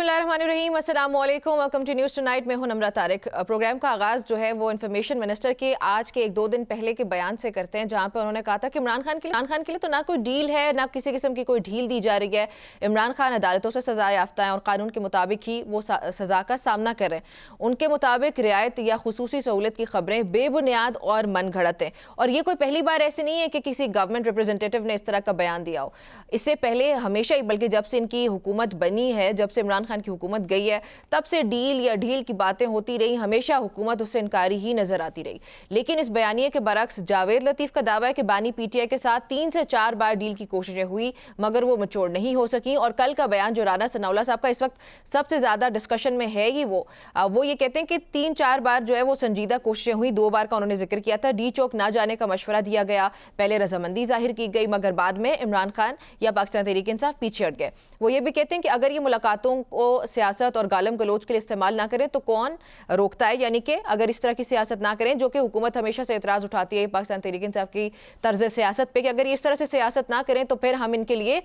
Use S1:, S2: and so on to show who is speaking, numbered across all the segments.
S1: बिस्मिल्लाहिर्रहमानिर्रहीम, अस्सलाम वालेकुम, वेलकम टू न्यूज़ टुनाइट। मैं हूं नम्रा तारिक। प्रोग्राम का आगाज़ जो है वो इंफॉर्मेशन मिनिस्टर के आज के एक दो दिन पहले के बयान से करते हैं, जहां पर उन्होंने कहा था कि इमरान खान के लिए तो ना कोई डील है, ना किसी किस्म की कोई ढील दी जा रही है। इमरान खान अदालतों से सज़ा याफ्ता है और कानून के मुताबिक ही वो सज़ा का सामना कर रहे हैं। उनके मुताबिक रियायत या खुसूसी सहूलत की खबरें बेबुनियाद और मन घड़त हैं, और ये कोई पहली बार ऐसी नहीं है कि किसी गवर्नमेंट रिप्रेजेंटेटिव ने इस तरह का बयान दिया हो। इससे पहले हमेशा ही, बल्कि जब से इनकी हुकूमत बनी है, जब से इमरान खान की हुकूमत गई है, तब से डील या ढील की बातें होती रही। हमेशा हुकूमत उससे इनकारी ही नजर आती रही। लेकिन इस बयानिए के बरक्स जावेद लतीफ का दावा है कि बानी पीटीआई के साथ 3 से 4 बार डील की कोशिशें हुई, मगर वो मैच्योर नहीं हो सकी। और कल का बयान जो राना सनाउल्लाह साहब का इस वक्त सबसे ज्यादा डिस्कशन में है ही वो ये कहते हैं कि 3-4 बार जो है वो संजीदा कोशिशें हुई। 2 बार का उन्होंने जिक्र किया था। डी चौक ना जाने का मशवरा दिया गया, पहले रजामंदी जाहिर की गई, मगर बाद में इमरान खान या पाकिस्तान तहरीक इंसाफ पीछे हट गए। वो ये भी कहते हैं कि अगर ये मुलाकातों को सियासत और गालम गलोच के लिए इस्तेमाल ना करें तो कौन रोकता है। यानी कि अगर इस तरह की सियासत ना करें, जो कि हुकूमत हमेशा से एतराज उठाती है पाकिस्तान तहरीक इंसाफ की तर्ज सियासत पे, कि अगर ये इस तरह से सियासत ना करें तो फिर हम इनके लिए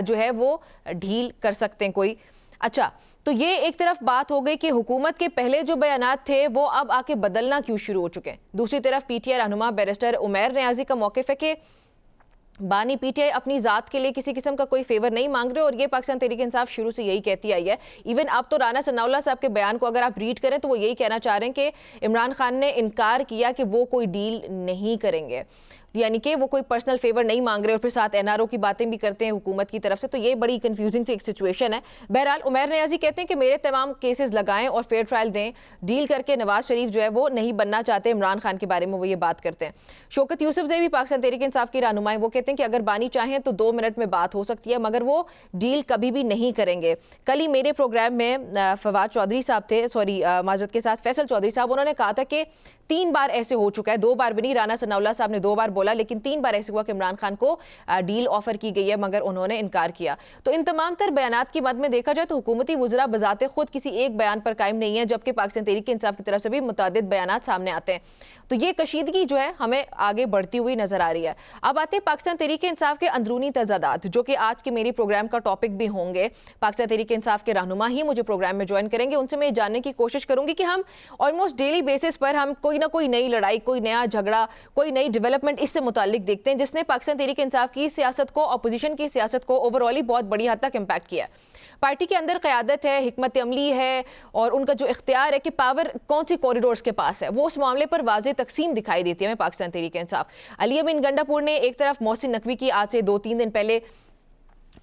S1: जो है वो ढील कर सकते हैं कोई। अच्छा, तो ये एक तरफ बात हो गई कि हुकूमत के पहले जो बयानात थे वो अब आके बदलना क्यों शुरू हो चुके हैं। दूसरी तरफ पीटीआई रहनुमा बैरिस्टर उमैर नियाजी का मौक़िफ़ है कि बानी पीटीआई अपनी ज़ात के लिए किसी किस्म का कोई फेवर नहीं मांग रहे, और ये पाकिस्तान तहरीक इंसाफ शुरू से यही कहती आई है। इवन अब तो राना सनाउल्लाह साहब के बयान को अगर आप रीड करें तो वो यही कहना चाह रहे हैं कि इमरान खान ने इनकार किया कि वो कोई डील नहीं करेंगे, यानी कि वो कोई पर्सनल फेवर नहीं मांग रहे, और फिर साथ एनआरओ की बातें भी करते हैं हुकूमत की तरफ से। तो ये बड़ी कंफ्यूजिंग सी एक सिचुएशन है। बहरहाल उमैर नियाजी कहते हैं कि मेरे तमाम केसेस लगाएं और फेयर ट्रायल दें, डील करके नवाज शरीफ जो है वो नहीं बनना चाहते। इमरान खान के बारे में वो ये बात करते हैं। शौकत यूसुफजई भी पाकिस्तान तहरीक इंसाफ की रहनुमाई, वो कहते हैं कि अगर बानी चाहें तो 2 मिनट में बात हो सकती है, मगर वो डील कभी भी नहीं करेंगे। कल ही मेरे प्रोग्राम में फवाद चौधरी साहब थे, माजरत के साथ फैसल चौधरी साहब, उन्होंने कहा था कि 3 बार ऐसे हो चुका है, 2 बार भी नहीं। राना सनाउल्लाह साहब ने 2 बार बोला, लेकिन 3 बार ऐसे हुआ कि इमरान खान को डील ऑफर की गई है, मगर उन्होंने इनकार किया। तो इन तमाम तर बयानात की मद में देखा जाए तो हुकूमती वज़रा बजाते खुद किसी एक बयान पर कायम नहीं है, जबकि पाकिस्तान तहरीक इंसाफ की तरफ से भी मुतादिद बयानात सामने आते हैं। तो ये कशीदगी जो है हमें आगे बढ़ती हुई नजर आ रही है। अब आते हैं पाकिस्तान तहरीक इंसाफ के अंदरूनी तजादात, जो कि आज के मेरी प्रोग्राम का टॉपिक भी होंगे। पाकिस्तान तहरीक इंसाफ के रहनुमा ही मुझे प्रोग्राम में ज्वाइन करेंगे, उनसे मैं जानने की कोशिश करूंगी कि हम ऑलमोस्ट डेली बेसिस पर हम कोई ना कोई नई लड़ाई, कोई नया झगड़ा, कोई नई डेवलपमेंट इससे मुतालिक देखते हैं, जिसने पाकिस्तान तहरीक इंसाफ की सियासत को, अपोजिशन की सियासत को ओवरऑल ही बहुत बड़ी हद तक इम्पैक्ट किया है। पार्टी के अंदर क़यादत है, हिकमत अमली है, और उनका जो इख्तियार है कि पावर कौन सी कॉरिडोर्स के पास है, वो उस मामले पर वाज़ेह तकसीम दिखाई देती है हमें पाकिस्तान तहरीक इंसाफ। अली अमीन गंडापुर ने एक तरफ मोहसिन नकवी की आज से 2-3 दिन पहले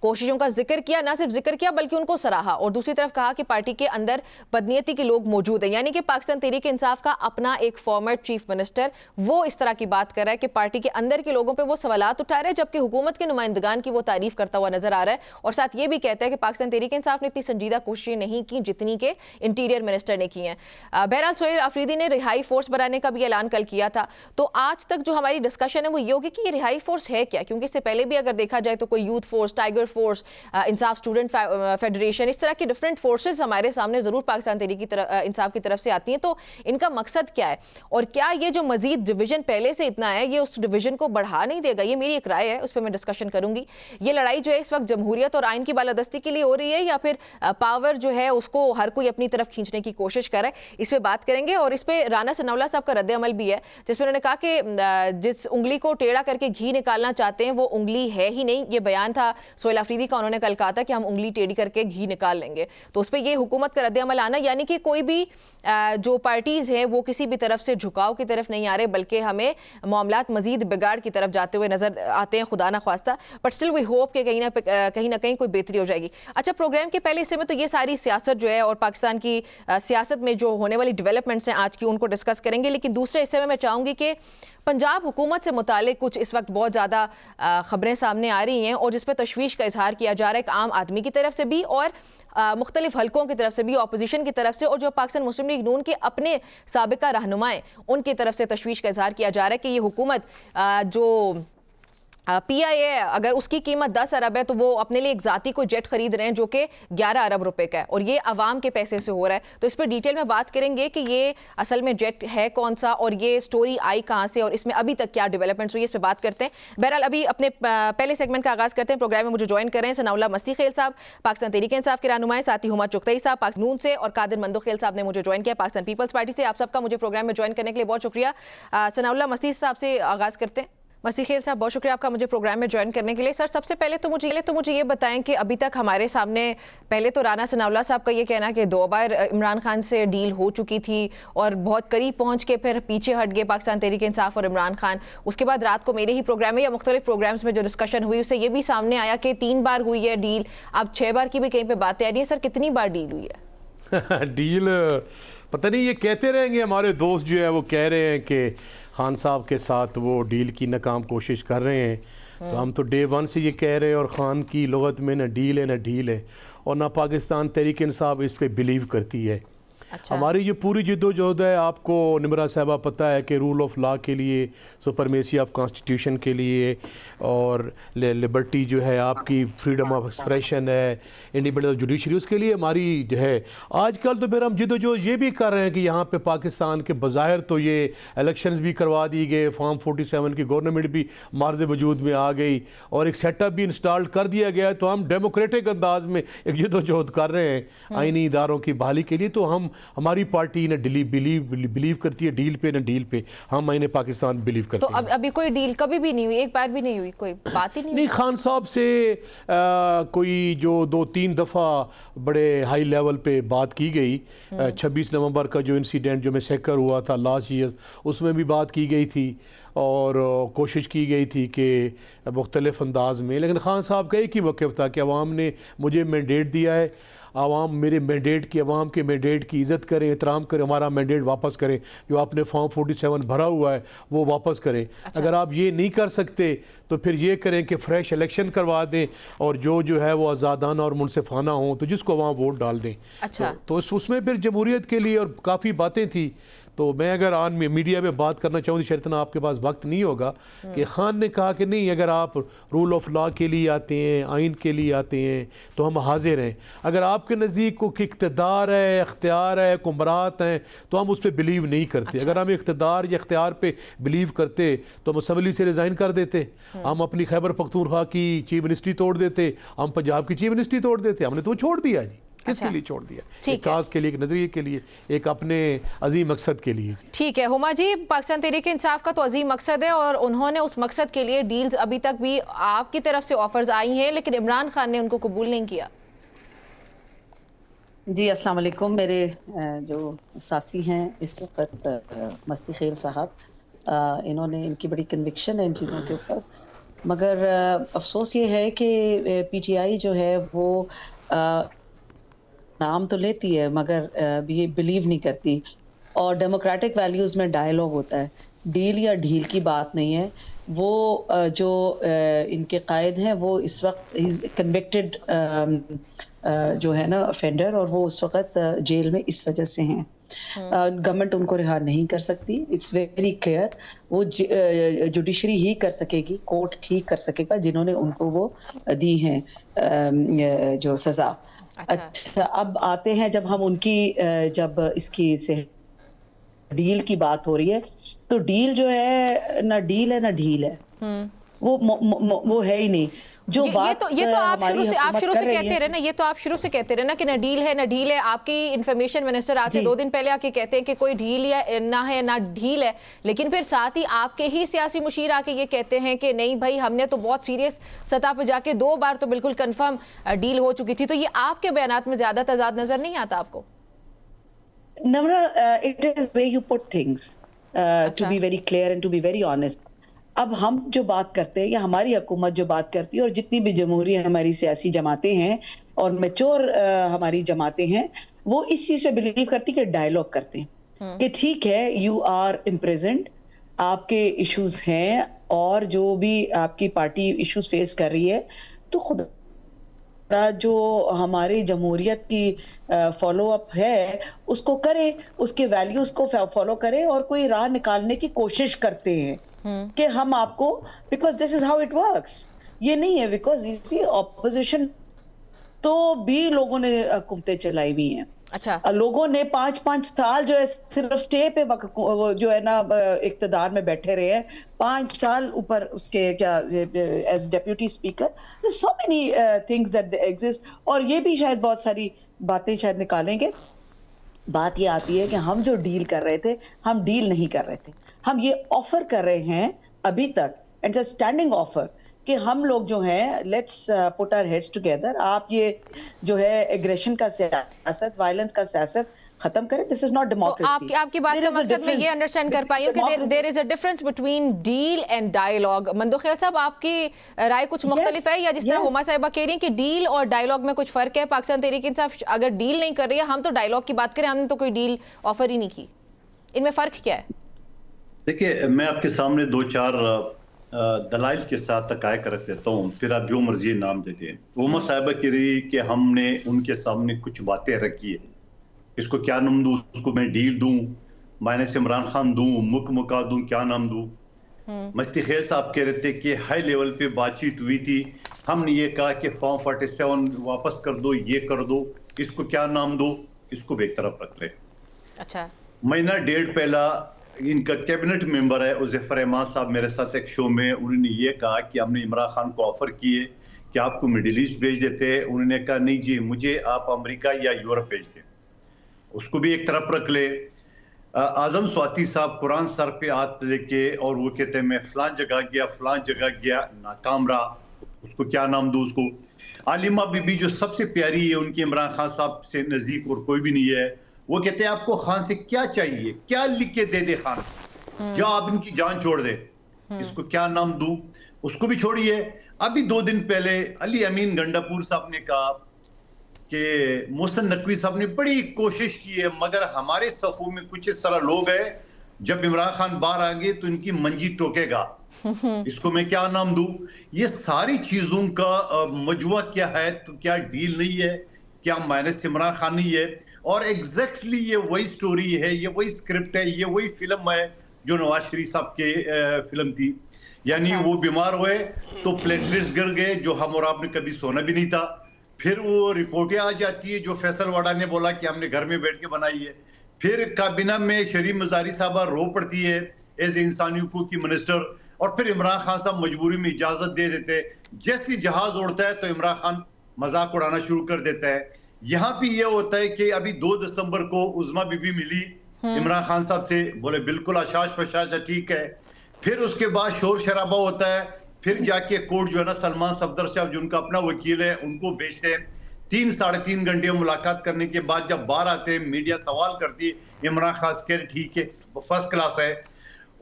S1: कोशिशों का जिक्र किया, ना सिर्फ जिक्र किया बल्कि उनको सराहा, और दूसरी तरफ कहा कि पार्टी के अंदर बदनीयती के लोग मौजूद हैं। यानी कि पाकिस्तान तहरीक इंसाफ का अपना एक फॉर्मर चीफ मिनिस्टर वो इस तरह की बात कर रहा है कि पार्टी के अंदर के लोगों पे वो सवालात उठा रहा है, जबकि हुकूमत के नुमाइंदगान की वो तारीफ करता हुआ नजर आ रहा है। और साथ ये भी कहता है कि पाकिस्तान तहरीक इंसाफ ने इतनी संजीदा कोशिशें नहीं की जितनी के इंटीरियर मिनिस्टर ने की हैं। बहरहाल सोहेल अफरीदी ने रिहाई फोर्स बनाने का भी ऐलान कल किया था। तो आज तक जो हमारी डिस्कशन है वो ये होगी कि ये रिहाई फोर्स है क्या, क्योंकि इससे पहले भी अगर देखा जाए तो कोई यूथ फोर्स, टाइगर फोर्स, इंसाफ स्टूडेंट फेडरेशन, इस तरह की डिफरेंट फोर्सेस हमारे सामने जरूर पाकिस्तान तहरीक इंसाफ की तरफ से आती हैं। तो इनका मकसद क्या है, और क्या ये जो मजीद डिवीजन पहले से इतना है ये उस डिवीजन को बढ़ा नहीं देगा? ये मेरी एक राय है, उस पर मैं डिस्कशन करूंगी। ये लड़ाई जो है इस वक्त जमहूरियत और आइन की बालादस्ती के लिए हो रही है, या फिर पावर जो है उसको हर कोई अपनी तरफ खींचने की कोशिश कर रहा है? इस पर बात करेंगे। और इस पर राना सनाउल्लाह साहब का रद्द अमल भी है, जिसमें उन्होंने कहा कि जिस उंगली को टेढ़ा करके घी निकालना चाहते हैं वो उंगली है ही नहीं। ये बयान था सोहेल अफरीदी का, उन्होंने कल कहा था कि हम उंगली टेढ़ी करके घी निकाल लेंगे। तो उस पर ये हुकूमत का रद्द अमल आना, यानी कि कोई भी जो पार्टीज हैं वो किसी भी तरफ से झुकाव की तरफ नहीं आ रहे, बल्कि हमें मामलात मजीद बिगाड़ की तरफ जाते हुए नजर आते हैं, खुदा ना ख्वास्ता। बट स्टिल वी होप कि कहीं ना कहीं कोई बेहतरी हो जाएगी। अच्छा, प्रोग्राम के पहले हिस्से में तो ये सारी सियासत जो है और पाकिस्तान की सियासत में जो होने वाली डेवलपमेंट्स हैं आज की, उनको डिस्कस करेंगे। लेकिन दूसरे हिस्से में मैं चाहूँगी कि पंजाब हुकूमत से मुतालिक कुछ इस वक्त बहुत ज़्यादा खबरें सामने आ रही हैं, और जिस पर तशवीश का इजहार किया जा रहा है एक आम आदमी की तरफ से भी, और मुख्तलिफ हलकों की तरफ से भी, अपोजिशन की तरफ से, और जो पाकिस्तान मुस्लिम लीग नून के अपने साबिका रहनुमाएं उनकी तरफ से तशवीश का इजहार किया जा रहा है कि ये हुकूमत जो PIA अगर उसकी कीमत 10 अरब है तो वो अपने लिए एक जाती को जेट खरीद रहे हैं जो कि 11 अरब रुपए का है, और ये आवाम के पैसे से हो रहा है। तो इस पर डिटेल में बात करेंगे कि ये असल में जेट है कौन सा और ये स्टोरी आई कहाँ से और इसमें अभी तक क्या डेवलपमेंट्स हुई, इस पर बात करते हैं। बहरहाल अभी अपने पहले सेगमेंट का आगाज करते हैं। प्रोग्राम में मुझे ज्वाइन कर रहे हैं सनाउल्लाह मस्ती खेल साहब, पाकिस्तान तहरीक इंसाफ के रहनुमा, साथ ही हुमा चुगतई साहब पाकिस्तान नून से, और कादिर मंदोखेल साहब ने मुझे ज्वाइन किया पाकिस्तान पीपल्स पार्टी से। आप सबका मुझे प्रोग्राम में ज्वाइन करने के लिए बहुत शुक्रिया। सनाउल्लाह मस्ती साहब से आगाज करते हैं। मस्ती खेल साहब, बहुत शुक्रिया आपका मुझे प्रोग्राम में ज्वाइन करने के लिए। सर, सबसे पहले तो मुझे ये बताएं कि अभी तक हमारे सामने पहले तो राना सनाउल्लाह साहब का ये कहना कि 2 बार इमरान खान से डील हो चुकी थी और बहुत करीब पहुंच के फिर पीछे हट गए पाकिस्तान तहरीक इंसाफ और इमरान खान। उसके बाद रात को मेरे ही प्रोग्राम में या मुख्तलिफ प्रोग्राम्स में जो डिस्कशन हुई उससे ये भी सामने आया कि 3 बार हुई है डील, अब 6 बार की भी कहीं पर बातें आ रही है। सर, कितनी बार डील हुई है?
S2: डील पता नहीं, ये कहते रहेंगे। हमारे दोस्त जो है वो कह रहे हैं कि खान साहब के साथ वो डील की नाकाम कोशिश कर रहे हैं, तो हम तो डे 1 से ये कह रहे हैं। और ख़ान की लुगत में ना डील है ना ढील है, और ना पाकिस्तान तहरीक इंसाफ इस पे बिलीव करती है। अच्छा। हमारी जो पूरी जद्दोजहद है, आपको निमरा साहबा पता है कि रूल ऑफ लॉ के लिए, सुपरमेसी ऑफ कॉन्स्टिट्यूशन के लिए, और लिबर्टी जो है आपकी, फ्रीडम ऑफ एक्सप्रेशन है, इंडिपेंडेंस ऑफ जुडिशरी, उसके लिए हमारी जो है आजकल तो फिर हम जद्दोजहद ये भी कर रहे हैं कि यहाँ पे पाकिस्तान के बज़ाहिर तो ये इलेक्शंस भी करवा दी गए, फॉर्म 47 की गवर्नमेंट भी मार्द वजूद में आ गई और एक सेटअप भी इंस्टॉल कर दिया गया है। तो हम डेमोक्रेटिक अंदाज में एक जद्दोजहद कर रहे हैं आइनी इदारों की बहाली के लिए। तो हमारी पार्टी ने बिलीव करती है डील पे, ना डील पे। हम आईने पाकिस्तान बिलीव करते हैं।
S1: तो अभी कोई डील कभी भी नहीं हुई, एक बार भी नहीं हुई, कोई बात ही नहीं
S2: खान साहब से कोई जो 2-3 दफ़ा बड़े हाई लेवल पे बात की गई। 26 नवंबर का जो इंसिडेंट जो मैसेकर हुआ था लास्ट ईयर, उसमें भी बात की गई थी और कोशिश की गई थी कि मुख्तलिफ अंदाज में। लेकिन खान साहब का एक ही वक़्फ़ था कि अवाम ने मुझे मैंडेट दिया है, आवाम मेरे मैंडेट की, अवाम के मैंडेट की इज़्ज़त करें, एहतराम करें, हमारा मैंडेट वापस करें, जो आपने फॉर्म 47 भरा हुआ है वो वापस करें। अच्छा। अगर आप ये नहीं कर सकते तो फिर ये करें कि फ्रेश इलेक्शन करवा दें और जो है वो आज़ादाना और मुनसिफाना हो, तो जिसको वहाँ वोट डाल दें।
S1: अच्छा।
S2: तो उसमें फिर जमहूरियत के लिए और काफ़ी बातें थी। तो मैं अगर ऑन मीडिया में बात करना चाहूँ, शर्तना आपके पास वक्त नहीं होगा, कि खान ने कहा कि नहीं, अगर आप रूल ऑफ लॉ के लिए आते हैं, आइन के लिए आते हैं, तो हम हाजिर हैं। अगर आपके नज़दीक को इख्तियार है, इख्तियार है, कुमरात हैं, तो हम उस पर बिलीव नहीं करते। अच्छा। अगर हम इख्तियार या इख्तियार पे बिलीव करते तो हम असम्बली से रिज़ाइन कर देते, हम अपनी खैबर पख्तूनख्वा की चीफ मिनिस्ट्री तोड़ देते, हम पंजाब की चीफ मिनिस्ट्री तोड़ देते। हमने तो वो छोड़ दिया जी। किसके लिए छोड़ दिया? एक काज के लिए, एक नजरिए के लिए, एक अपने अजीम मकसद के लिए।
S1: ठीक है हुमा जी, पाकिस्तान तहरीक इंसाफ का तो अजीम मकसद है और उन्होंने उस मकसद के लिए डील्स अभी तक भी आपकी तरफ से ऑफर्स आई हैं, लेकिन इमरान खान ने उनको कबूल नहीं किया।
S3: जी अस्सलाम वालेकुम। मेरे जो साथी हैं इस वक्त मस्ती खेल साहब, इन्होंने, इनकी बड़ी कन्विक्शन है इन चीज़ों के ऊपर, मगर अफसोस ये है कि PTI जो है वो नाम तो लेती है मगर ये बिलीव नहीं करती, और डेमोक्रेटिक वैल्यूज़ में डायलॉग होता है, डील या ढील की बात नहीं है। वो जो इनके कायद हैं वो इस वक्त इज़ कन्विक्टेड जो है ना ऑफेंडर, और वो उस वक्त जेल में इस वजह से हैं। गवर्नमेंट उनको रिहा नहीं कर सकती, इट्स वेरी क्लियर। वो जुडिशरी ही कर सकेगी, कोर्ट ही कर सकेगा जिन्होंने उनको वो दी हैं जो सज़ा। अच्छा, अब आते हैं जब हम उनकी जब इसकी से डील की बात हो रही है, तो डील जो है ना डील है ना ढील है, वो है ही नहीं। जो बात
S1: ये तो आप शुरू से कहते रहे ना, ये तो आप शुरू से कहते रहे ना कि ना डील है ना ढील है। आपकी इंफॉर्मेशन मिनिस्टर आके 2 दिन पहले आके कहते हैं कि कोई डील या ना है ना ढील है, लेकिन फिर साथ ही आपके ही सियासी मुशीर आके ये कहते हैं कि नहीं भाई, हमने तो बहुत सीरियस सतह पर जाके 2 बार तो बिल्कुल कंफर्म डील हो चुकी थी। तो ये आपके बयानात में ज्यादा तजाद नजर नहीं आता आपको?
S3: Namra, it is way you put things to be very clear and to be very honest. अब हम जो बात करते हैं या हमारी हुकूमत जो बात करती है, और जितनी भी जमहूरी हमारी सियासी जमातें हैं और मैच्योर हमारी जमातें हैं, वो इस चीज़ पे बिलीव करती कि डायलॉग करते हैं कि ठीक है, यू आर इम्प्रेजेंट, आपके इश्यूज हैं और जो भी आपकी पार्टी इश्यूज फेस कर रही है, तो खुद जो हमारी जमहूरियत की फॉलो अप है उसको करे, उसके वैल्यूज को फॉलो करे और कोई राह निकालने की कोशिश करते हैं कि हम आपको, because this is how it works. ये नहीं है बिकॉज इसी ऑपोजिशन तो भी लोगों ने हुकूमतें चलाई हुई हैं।
S1: अच्छा,
S3: लोगों ने 5-5 साल जो है सिर्फ स्टे पे वो जो है ना इक्तदार में बैठे रहे हैं, 5 साल ऊपर उसके क्या as deputy speaker. So many things that exist, और ये भी शायद बहुत सारी बातें शायद निकालेंगे। बात ये आती है कि हम जो डील कर रहे थे, हम डील नहीं कर रहे थे, हम ये ऑफर कर रहे हैं अभी तक, and it's a standing offer कि हम लोग जो हैं let's put our heads together, आप ये जो है एग्रेशन का सियासत, वायलेंस का सियासत खत्म करें। दिस इज नॉट
S1: तो
S3: डेमोक्रेसी।
S1: आपकी बात का मकसद मैं ये अंडरस्टैंड कर पाई हूँ कि there is a difference between deal and dialogue. Mandokhail साहब, आपकी राय कुछ मुख्तलिफ है, या जिस तरह हुमा साहिबा कह रही हैं कि डील और डायलॉग में कुछ फर्क है? पाकिस्तान तहरीक इंसाफ अगर डील नहीं कर रही है, हम तो डायलॉग की बात करें, हमने तो कोई डील ऑफर ही नहीं की, इनमें फर्क क्या है?
S4: देखिए, मैं आपके सामने 2-4 दलाइल के साथ तकायक रख देता हूँ, फिर आप जो मर्जी नाम देते हैं। हुमा साहिबा कह रही कि हमने उनके सामने कुछ बातें रखी है, इसको क्या नाम दूं, उसको मैं डील दूं, माइनस इमरान खान दूं, मुका दूं, क्या नाम दूं। मस्ती खेल साहब कह रहे थे कि हाई लेवल पे बातचीत हुई थी, हमने ये कहा कि फॉर्म 47 वापस कर दो, ये कर दो, इसको क्या नाम दो, इसको भी एक तरफ रख ले।
S1: अच्छा,
S4: महीना डेढ़ पहला इनका कैबिनेट मेंबर है उज़ैफर रहमान साहब मेरे साथ एक शो में, उन्होंने ये कहा कि हमने इमरान खान को ऑफर किए कि आपको मिडिल ईस्ट भेज देते हैं। उन्होंने कहा नहीं जी, मुझे आप अमेरिका या यूरोप भेज दें, उसको भी एक तरफ रख ले। आजम स्वाति साहब कुरान सर पे हाथ लेके और वो कहते हैं मैं फलां जगह गया, नाकाम रहा, उसको क्या नाम दूं उसको। आलिमा बीबी जो सबसे प्यारी है, उनकी इमरान खान साहब से नजदीक और कोई भी नहीं है, वो कहते हैं आपको खान से क्या चाहिए, क्या लिख के दे दे खान, जो आप इनकी जान छोड़ दे, इसको क्या नाम दूं, उसको भी छोड़िए। अभी 2 दिन पहले अली अमीन गंडापुर साहब ने कहा कि मोहसिन नकवी साहब ने बड़ी कोशिश की है, मगर हमारे सफू में कुछ इस तरह लोग हैं, जब इमरान खान बाहर आएंगे तो इनकी मंजी टोकेगा, इसको मैं क्या नाम दूं। ये सारी चीजों का मजमुआ क्या है, तो क्या डील नहीं है, क्या माइनस इमरान खान नहीं है। और एग्जैक्टली ये वही स्टोरी है, ये वही स्क्रिप्ट है, ये वही फिल्म है जो नवाज शरीफ साहब के फिल्म थी। यानी
S1: अच्छा।
S4: वो बीमार हुए तो प्लेटलेट्स गिर गए, जो हम और आपने कभी सोना भी नहीं था। फिर वो रिपोर्टें आ जाती है जो फैसल वाडा ने बोला कि हमने घर में बैठ के बनाई है। फिर काबीना में शरीफ मजारी साहबा रो पड़ती है एज इंसानी हुकूक की मिनिस्टर, और फिर इमरान खान साहब मजबूरी में इजाजत दे देते हैं। जैसे जहाज उड़ता है तो इमरान खान मजाक उड़ाना शुरू कर देता है। यहाँ भी ये होता है कि अभी 2 दिसंबर को उज़मा बीबी मिली इमरान खान साहब से, बोले बिल्कुल आशाश प्रशाश ठीक है। फिर उसके बाद शोर शराबा होता है, फिर जाके कोर्ट जो है ना सलमान सफदर साहब जो उनका अपना वकील है उनको भेजते हैं। 3-3.5 घंटे मुलाकात करने के बाद जब बाहर आते हैं, मीडिया सवाल करती है, इमरान खान कह ठीक है, फर्स्ट क्लास है।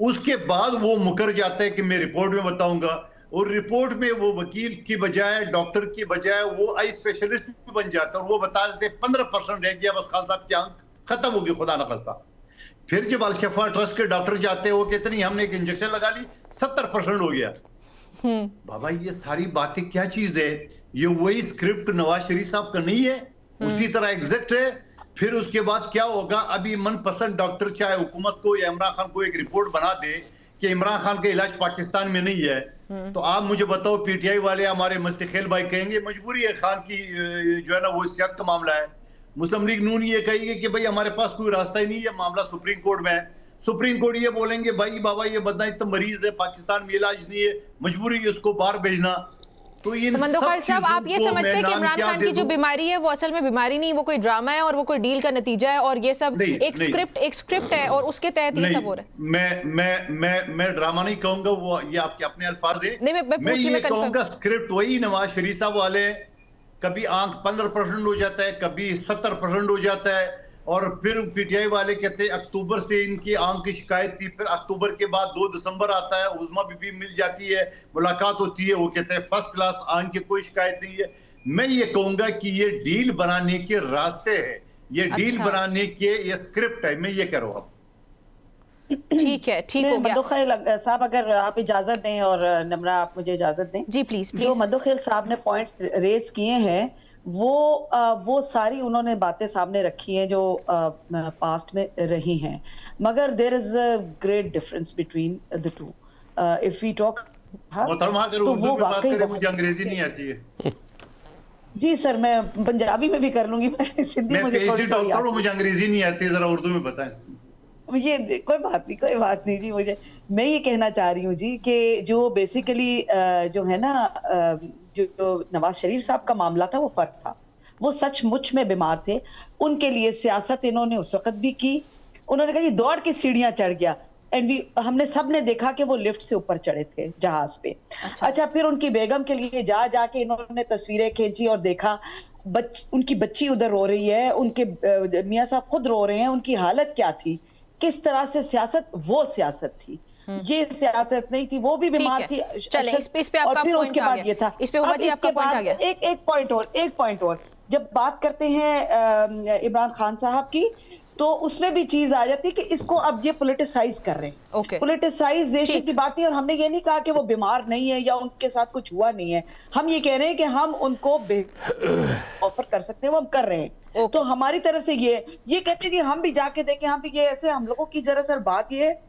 S4: उसके बाद वो मुकर जाता है कि मैं रिपोर्ट में बताऊंगा, और रिपोर्ट में वो वकील की बजाय, डॉक्टर की बजाय वो आई स्पेशलिस्ट भी बन जाता है, और वो बता देते 15% रह गया बस, खान साहब की आंख खत्म होगी, खुदा न खास्ता। फिर जब अल-शफा ट्रस्ट के डॉक्टर जाते हैं, वो कहते नहीं हमने एक इंजेक्शन लगा ली, 70% हो गया। बाबा ये सारी बातें क्या चीज है? ये वही स्क्रिप्ट नवाज शरीफ साहब का नहीं है, उसी तरह एग्जैक्ट है। फिर उसके बाद क्या होगा, अभी मनपसंद डॉक्टर चाहे हुकूमत को या इमरान खान को एक रिपोर्ट बना दे कि इमरान खान का इलाज पाकिस्तान में नहीं है, तो आप मुझे बताओ पीटीआई वाले हमारे मस्तिखेल भाई कहेंगे मजबूरी है, खान की जो है ना वो सेहत का मामला है। मुस्लिम लीग नून ये कहेगी कि भाई हमारे पास कोई रास्ता ही नहीं है, मामला सुप्रीम कोर्ट में है। सुप्रीम कोर्ट ये बोलेंगे भाई बाबा ये बंदा इतना मरीज है, पाकिस्तान में इलाज नहीं है, मजबूरी है इसको बाहर भेजना। तो
S1: मंदोखिल साहब, आप ये समझते हैं कि इमरान खान की जो बीमारी है वो असल में बीमारी नहीं, वो कोई ड्रामा है और वो कोई डील का नतीजा है, और ये सब एक स्क्रिप्ट है और उसके तहत ये सब हो रहा
S4: है? मैं ड्रामा नहीं कहूंगा, वो ये आपके अपने अल्फाज है।
S1: नहीं,
S4: मैं ये कहूंगा स्क्रिप्ट वही नवाज शरीफ साहब वाले, कभी आंख 15% हो जाता है, कभी 70% हो जाता है, और फिर पीटीआई वाले कहते हैं अक्टूबर से इनकी आंख की शिकायत थी, फिर अक्टूबर के बाद 2 दिसंबर आता है, उज़मा बीबी मिल जाती है, मुलाकात होती है, वो कहते हैं फर्स्ट क्लास, आंख की कोई शिकायत नहीं है। मैं ये कहूंगा कि ये डील बनाने के रास्ते है, ये डील बनाने के ये स्क्रिप्ट है, मैं ये कह रहा हूं।
S1: ठीक है, ठीक हो गया
S3: मधुखेल साहब, अगर आप इजाजत दें और नम्रा आप मुझे इजाजत दें,
S1: जी, प्लीज
S3: जो
S1: प्लीज।
S3: मधुखेल साहब ने पॉइंट रेज किए हैं वो सारी उन्होंने बातें सामने रखी हैं जो पास्ट में रही हैं, मगर there is a great difference between the two. If we talk
S4: मोहतरमा अगर
S3: तो
S4: उर्दू
S3: वो
S4: में बात
S3: वाकई
S4: करें,
S3: बहुत
S4: मुझे अंग्रेजी नहीं आती है।
S3: जी सर, मैं पंजाबी में भी कर लूंगी, मैं सिंधी
S4: मैं
S3: मुझे
S4: पीएचडी
S3: थोड़ी थोड़ी
S4: डॉक्टर हूँ,
S3: आती
S4: मुझे अंग्रेजी नहीं आती, जरा उर्दू में बताएं।
S3: है। ये कोई बात नहीं जी। मैं ये कहना चाह रही हूँ जी कि जो बेसिकली जो है ना, जो नवाज शरीफ साहब का मामला था वो फर्क था। वो सचमुच में बीमार थे, उनके लिए सियासत इन्होंने उस वक्त भी की। उन्होंने कहा ये दौड़ की सीढ़ियां चढ़ गया, हमने सब ने देखा कि वो लिफ्ट से ऊपर चढ़े थे जहाज पे। अच्छा, फिर उनकी बेगम के लिए जाके इन्होंने तस्वीरें खींची और देखा उनकी बच्ची उधर रो रही है, उनके मियां साहब खुद रो रहे हैं, उनकी हालत क्या थी, किस तरह से सियासत, वो सियासत थी, ये सियासत नहीं थी। वो भी बीमार थी।
S1: चले, इस पे
S3: और
S1: आपका
S3: फिर
S1: पॉइंट
S3: उसके
S1: आ
S3: बाद
S1: गया।
S3: ये था।
S1: इस पे उमा जी आपका पॉइंट आ गया।
S3: एक पॉइंट और जब बात करते हैं इमरान खान साहब की, तो उसमें भी चीज आ जाती है कि इसको अब ये पॉलिटिसाइज कर रहे हैं।
S1: ओके,
S3: पॉलिटिसाइजेशन की बात नहीं। और हमने ये नहीं कहा कि वो बीमार नहीं है या उनके साथ कुछ हुआ नहीं है, हम ये कह रहे हैं कि हम उनको ऑफर कर सकते हैं, वो हम कर रहे हैं। तो हमारी तरफ से ये कहते हैं कि हम भी जाके देखें, हम भी ये ऐसे, हम लोगों की दरअसल बात ये है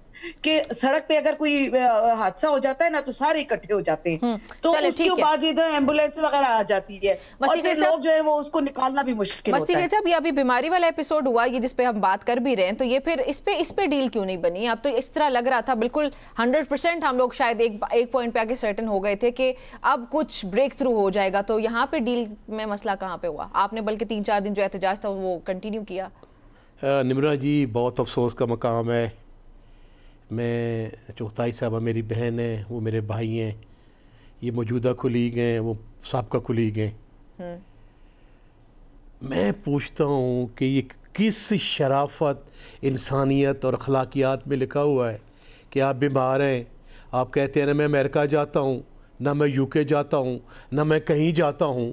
S3: कि सड़क पे अगर कोई हादसा हो जाता है ना, तो सारे इकट्ठे हो जाते हैं, तो उसके बाद ये जो एम्बुलेंस वगैरह आ जाती है और फिर लोग जो है वो उसको निकालना भी मुश्किल होता है।
S1: जब ये अभी बीमारी वाला एपिसोड हुआ, ये जिसपे हम बात कर भी रहे हैं, तो ये फिर इस पे डील क्यों नहीं बनी? अब तो इस तरह लग रहा था बिल्कुल 100% हम लोग शायद एक पॉइंट पे आके सर्टेन हो गए थे कि अब कुछ ब्रेक थ्रू हो जाएगा, तो यहाँ पे डील में मसला कहाँ पे हुआ? आपने बल्कि 3-4 दिन जो एहतजाज था वो कंटिन्यू किया।
S2: निम्रा जी, बहुत अफसोस का मकाम है। मैं चौथाई साहबा मेरी बहन है, वो मेरे भाई हैं, ये मौजूदा कुलीग हैं, वो साबका कुलीग हैं। मैं पूछता हूँ कि ये किस शराफत, इंसानियत और अखलाकियात में लिखा हुआ है कि आप बीमार हैं, आप कहते हैं ना मैं अमेरिका जाता हूँ, ना मैं यूके जाता हूँ, ना मैं कहीं जाता हूँ,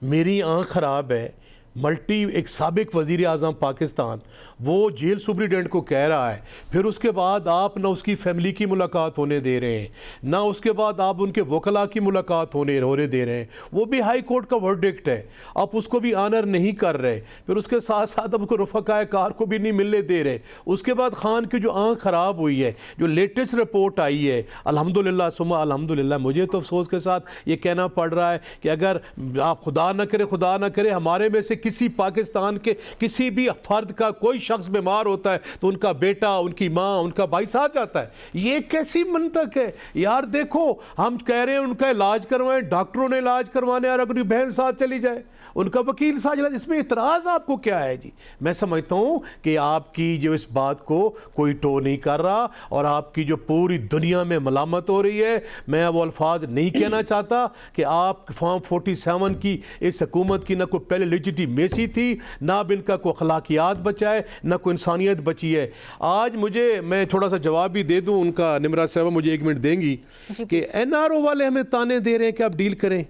S2: मेरी आँख ख़राब है। एक साबिक वज़ीर आज़म पाकिस्तान वो जेल सुप्रिटेंडेंट को कह रहा है, फिर उसके बाद आप ना उसकी फैमिली की मुलाकात होने दे रहे हैं, ना उसके बाद आप उनके वकला की मुलाकात होने दे रहे हैं। वो भी हाई कोर्ट का वर्डिक्ट है, आप उसको भी ऑनर नहीं कर रहे, फिर उसके साथ साथ आपको रफ़क़ाए कार को भी नहीं मिलने दे रहे। उसके बाद खान की जो आँख ख़राब हुई है, जो लेटेस्ट रिपोर्ट आई है, अल्हम्दुलिल्लाह सुम्मा अल्हम्दुलिल्लाह, मुझे तो अफसोस के साथ ये कहना पड़ रहा है कि अगर आप खुदा न करे हमारे में से किसी पाकिस्तान के किसी भी फर्द का कोई शख्स बीमार होता है तो उनका बेटा, उनकी माँ, उनका भाई साथ जाता है। ये कैसी मंतक है यार? देखो, हम कह रहे हैं उनका इलाज करवाएं, डॉक्टरों ने इलाज करवाने, और अगर बहन साथ चली जाए, उनका वकील साथ चला, इसमें इतराज़ आपको क्या है जी? मैं समझता हूँ कि आपकी जो इस बात को कोई टो नहीं कर रहा और आपकी जो पूरी दुनिया में मलामत हो रही है, मैं वो अल्फाज नहीं कहना चाहता कि आप फॉर्म 47 की इस हुकूमत की ना कोई पहले लेजिटिमेसी थी, ना अब इनका कोई अखलाकियात बचा है, ना कोई इंसानियत बची है। आज मैं थोड़ा सा जवाब भी दे दूं उनका, निमरा साहब मुझे 1 मिनट देंगी कि एनआरओ वाले हमें ताने दे रहे हैं कि आप डील करें।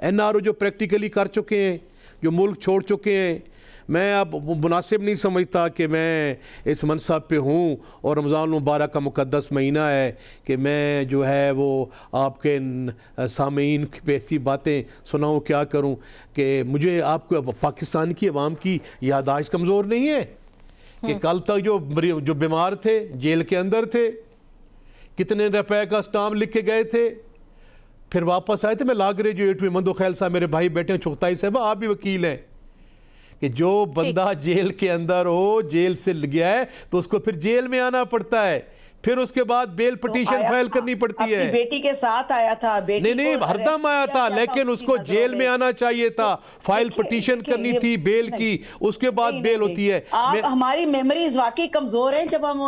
S2: एनआरओ जो प्रैक्टिकली कर चुके हैं, जो मुल्क छोड़ चुके हैं, मैं अब मुनासिब नहीं समझता कि मैं इस मनसब पे हूँ और रमज़ान मुबारक का मुक़द्दस महीना है कि मैं जो है वो आपके सामीन पे ऐसी बातें सुनाऊँ। क्या करूँ कि मुझे आपको पाकिस्तान की अवाम की यादाश्त कमज़ोर नहीं है कि कल तक जो बीमार थे, जेल के अंदर थे, कितने रुपए का स्टाम्प लिख के गए थे, फिर वापस आए थे। मैं ला ग्रेजुएट हुई, मंदोखैल साहब मेरे भाई बैठे हैं, चुगताई साहब आप भी वकील हैं, कि जो बंदा जेल के अंदर हो, जेल से गया है तो उसको फिर जेल में आना पड़ता है, फिर उसके बाद बेल पिटीशन फाइल करनी पड़ती है।
S3: बेटी के साथ आया था, बेटी
S2: नहीं हरदम आया था, लेकिन उसको जेल में आना चाहिए था, फाइल पिटीशन करनी थी बेल की, उसके बाद बेल होती है।
S3: हमारी मेमोरीज वाकई कमजोर हैं। जब हम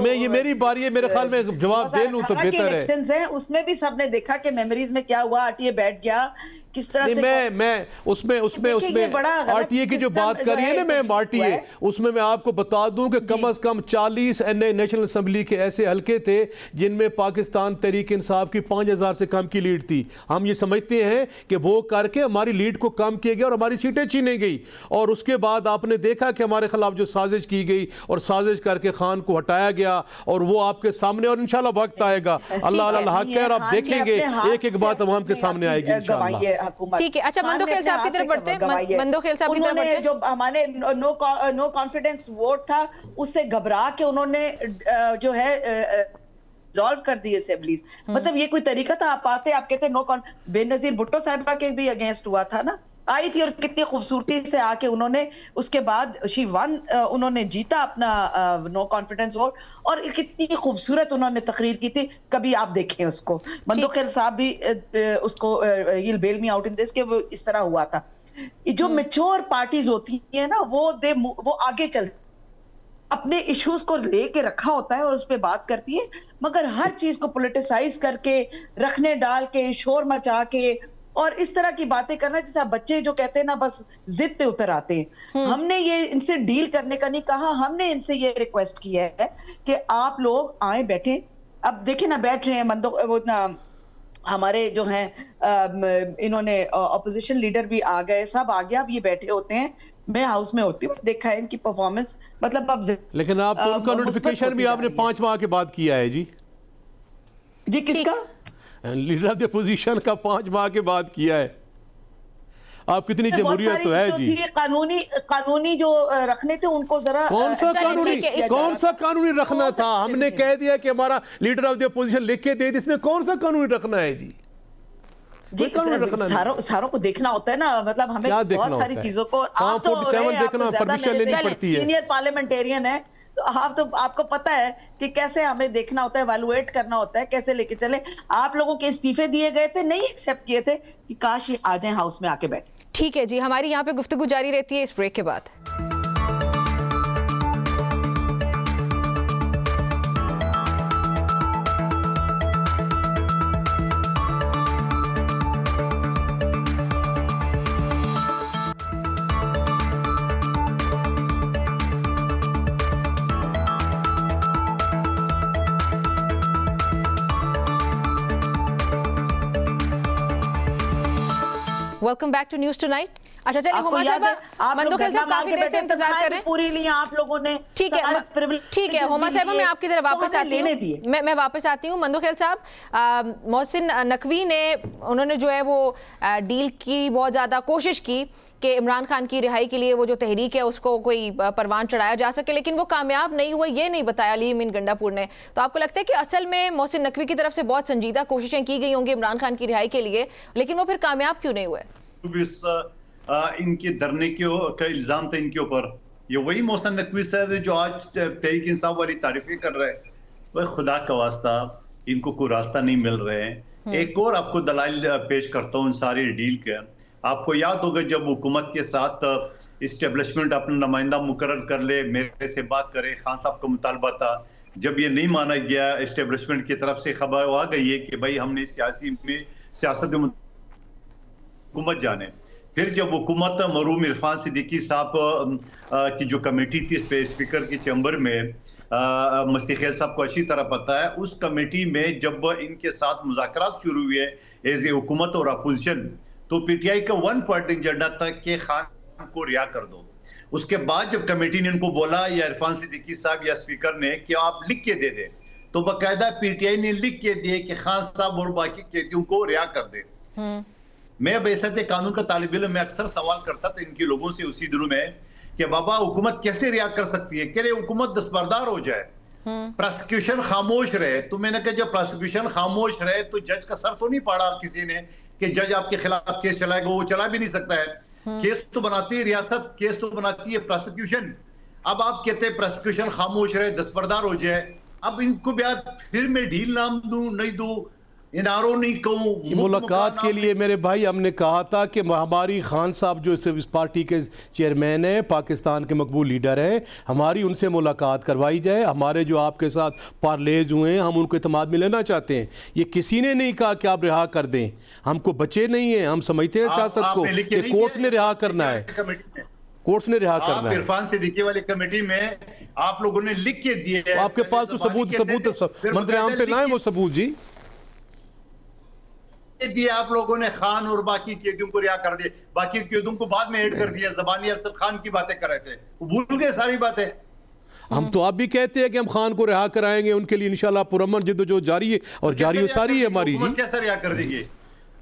S2: ये मेरी बारी है, मेरे ख्याल में जवाब दे लूं तो बेहतर है।
S3: उसमें भी सबने देखा कि मेमोरीज में क्या हुआ, आटिए बैठ गया किस तरह
S2: नहीं,
S3: से
S2: मैं उसमें
S3: बड़ा गलत
S2: आरटीए की जो
S3: सिस्टम
S2: बात कर रही है ना मैम,
S3: हुआ
S2: आरटीए,
S3: है।
S2: उसमें मैं आपको बता दूं कि कम से कम 40 नेशनल असेंबली के ऐसे हलके थे जिनमें पाकिस्तान तहरीक इंसाफ की 5000 से कम की लीड थी। हम ये समझते हैं कि वो करके हमारी लीड को कम किया गया और हमारी सीटें छीनी गई, और उसके बाद आपने देखा कि हमारे खिलाफ जो साजिश की गई और साजिश करके खान को हटाया गया, और वो आपके सामने, और इंशाल्लाह वक्त आएगा, अल्लाह अल्लाह हक है, और आप देखेंगे एक एक बात अवाम के सामने आएगी इंशाल्लाह।
S1: ठीक है, अच्छा मंदोखेल साहब की तरफ बढ़ते हैं। मंदोखेल साहब की तरफ बढ़ते हैं।
S3: जो हमारे नो कॉन्फिडेंस वोट था उससे घबरा के उन्होंने जो है रिजॉल्व कर दी असेंबलीज। मतलब ये कोई तरीका था? आप आते, आप कहते नो कॉन, बेनजीर भुट्टो साहिबा के भी अगेंस्ट हुआ था ना, आई थी और कितनी खूबसूरती से आके उन्होंने उसके बाद शी वन, उन्होंने जीता अपना नो कॉन्फिडेंस वोट, और कितनी खूबसूरत उन्होंने तकरीर की थी, कभी आप देखें उसको। मंदोखेल साहब भी उसको you bail me out in this, के वो इस तरह हुआ था। जो मैच्योर पार्टीज होती है ना, वो आगे चल अपने इश्यूज को लेके रखा होता है और उस पर बात करती है, मगर हर चीज को पॉलिटिसाइज करके रखने डाल के शोर मचा के और इस तरह की बातें करना, जैसे बच्चे जो कहते हैं ना बस जिद पे उतर आते हैं। हमने ये इनसे डील करने का नहीं कहा, हमने इनसे ये रिक्वेस्ट किया है कि आप लोग आए बैठे। अब देखें ना, बैठ रहे हैं हमारे जो हैं इन्होंने ऑपोजिशन लीडर भी आ गए, सब आ गया, अब ये बैठे होते हैं। मैं हाउस में होती हूँ, देखा है इनकी परफॉर्मेंस, मतलब अब
S2: लेकिन आप तो उनका नोटिफिकेशन भी आपने 5 माह के बाद किया है जी।
S3: जी किसका?
S2: लीडर ऑफ द अपोजिशन का 5 माह के बाद किया है। आप कितनी जमहूरियत तो है जी।
S3: कानूनी जो रखने थे उनको जरा
S2: कौन सा कानूनी रखना था? हमने कह दिया कि हमारा लीडर ऑफ द अपोजिशन लिख के दे, इसमें कौन सा कानूनी रखना है जी?
S3: जी सारों को देखना होता है ना, मतलब हमें बहुत सारी चीजों को, आप तो सीनियर पार्लियामेंटेरियन है, तो आपको पता है कि कैसे हमें देखना होता है, वैल्यूएट करना होता है, कैसे लेके चले। आप लोगों के इस्तीफे दिए गए थे, नहीं एक्सेप्ट किए थे कि काश ये आ जाए हाउस में आके बैठे।
S1: ठीक है जी, हमारी यहाँ पे गुफ्तगू जारी रहती है इस ब्रेक के बाद। Welcome back to news tonight. अच्छा चलिए हुमा साहबा, मंदोखेल साहब काफी देर से इंतजार कर रहे हैं,
S3: पूरी लिए आप लोगों ने।
S1: ठीक है हुमा साहबा, मैं आपकी तरफ वापस आती हूँ, मैं वापस आती हूँ। मंदोखेल साहब, मोहसिन नकवी ने, उन्होंने जो है वो डील की बहुत ज्यादा कोशिश की कि इमरान खान की रिहाई के लिए वो जो तहरीक है उसको कोई परवान चढ़ाया जा सके, लेकिन वो कामयाब नहीं हुआ, ये नहीं बताया अली अमीन गंडापुर ने। तो आपको लगता है कि असल में मोहसिन नकवी की तरफ से बहुत संजीदा कोशिशें की गई होंगी इमरान खान की रिहाई के लिए, लेकिन वो फिर कामयाब क्यों नहीं हुए?
S4: इनके धरने का इल्जाम था इनके ऊपर। ये वही मोहसिन नकवी साहब जो आज तहरीक इंसाफ वाली तारीफें कर रहे हैं। वह खुदा का वास्ता, इनको कोई रास्ता नहीं मिल रहे हैं। एक और आपको दलाइल पेश करता हूँ सारी डील के। आपको याद होगा जब हुकूमत के साथ इस्टेब्लिशमेंट अपना नुमाइंदा मुकर्रर कर ले, मेरे से बात करे, खान साहब का मुतालबा था। जब ये नहीं माना गया, इस्टेब्लिशमेंट की तरफ से खबर आ गई है कि भाई हमने सियासत में हुकूमत जाने। फिर जब हुकूमत मरूम इरफान सिद्दीकी साहब की जो कमेटी थी स्पीकर के चैम्बर में, मस्तीखेल साहब को अच्छी तरह पता है, उस कमेटी में जब इनके साथ मुज़ाकरात शुरू हुए एज ए हुकूमत और अपोजिशन, तो पीटीआई का वन पॉइंट एजेंडा था कि खान को रिहा कर दो। उसके बाद जब कमेटी ने इनको बोला, या इरफान सिद्दीकी साहब या स्पीकर ने, कि आप लिख के दे दे, तो बाकायदा पीटीआई ने लिख के दिए कि खान साहब और बाकी कैदियों को रिहा कर दे। मैं बेसत कानून का तालिब इल्म, मैं अक्सर सवाल करता था इनके लोगों से उसी दिनों में कि बाबा हुकूमत कैसे रिहा कर सकती है? कह रहे हुकूमत दस्तबरदार हो जाए, प्रोसिक्यूशन खामोश रहे। तो मैंने कहा जब प्रोसिक्यूशन खामोश रहे तो जज का सर तो नहीं पाड़ा किसी ने कि जज आपके खिलाफ केस चलाएगा? वो चला भी नहीं सकता है। केस तो बनाती है रियासत, केस तो बनाती है प्रोसिक्यूशन। अब आप कहते हैं प्रोसिक्यूशन खामोश रहे, दस्तबरदार हो जाए। अब इनको भी फिर मैं ढील नाम दूं नहीं दूं, इनारो नहीं कहूँ
S2: ये मुलाकात के लिए मेरे भाई हमने कहा था कि हमारी खान साहब जो इस पार्टी के चेयरमैन हैं, पाकिस्तान के मकबूल लीडर हैं, हमारी उनसे मुलाकात करवाई जाए। हमारे जो आपके साथ पार्लेज हुए हैं हम उनको इत्मीनान में लेना चाहते हैं। ये किसी ने नहीं कहा कि आप रिहा कर दें, हमको बचे नहीं हैं, हम समझते हैं सियासत को कि कोर्ट ने रिहा करना है, कोर्ट ने रिहा करना है।
S4: इरफान सिद्दीकी वाली कमेटी में आप लोगों ने लिख के दिए,
S2: आपके पास तो सबूत मंजर आम पे लाए वो सबूत जी
S4: दिए आप लोगों ने। खान और बाकी कैदियों को रिहा कर दिए, बाकी कैदियों को बाद में ऐड कर दिया। जबानी अफसर खान की बातें कर रहे थे, भूल गए सारी बातें।
S2: हम तो आप भी कहते हैं कि हम खान को रिहा कराएंगे, उनके लिए इंशाल्लाह पुरअमन जिद्दोजहद जारी है और जारी सारी है हमारी जी।
S4: कैसे रिहा कर देंगे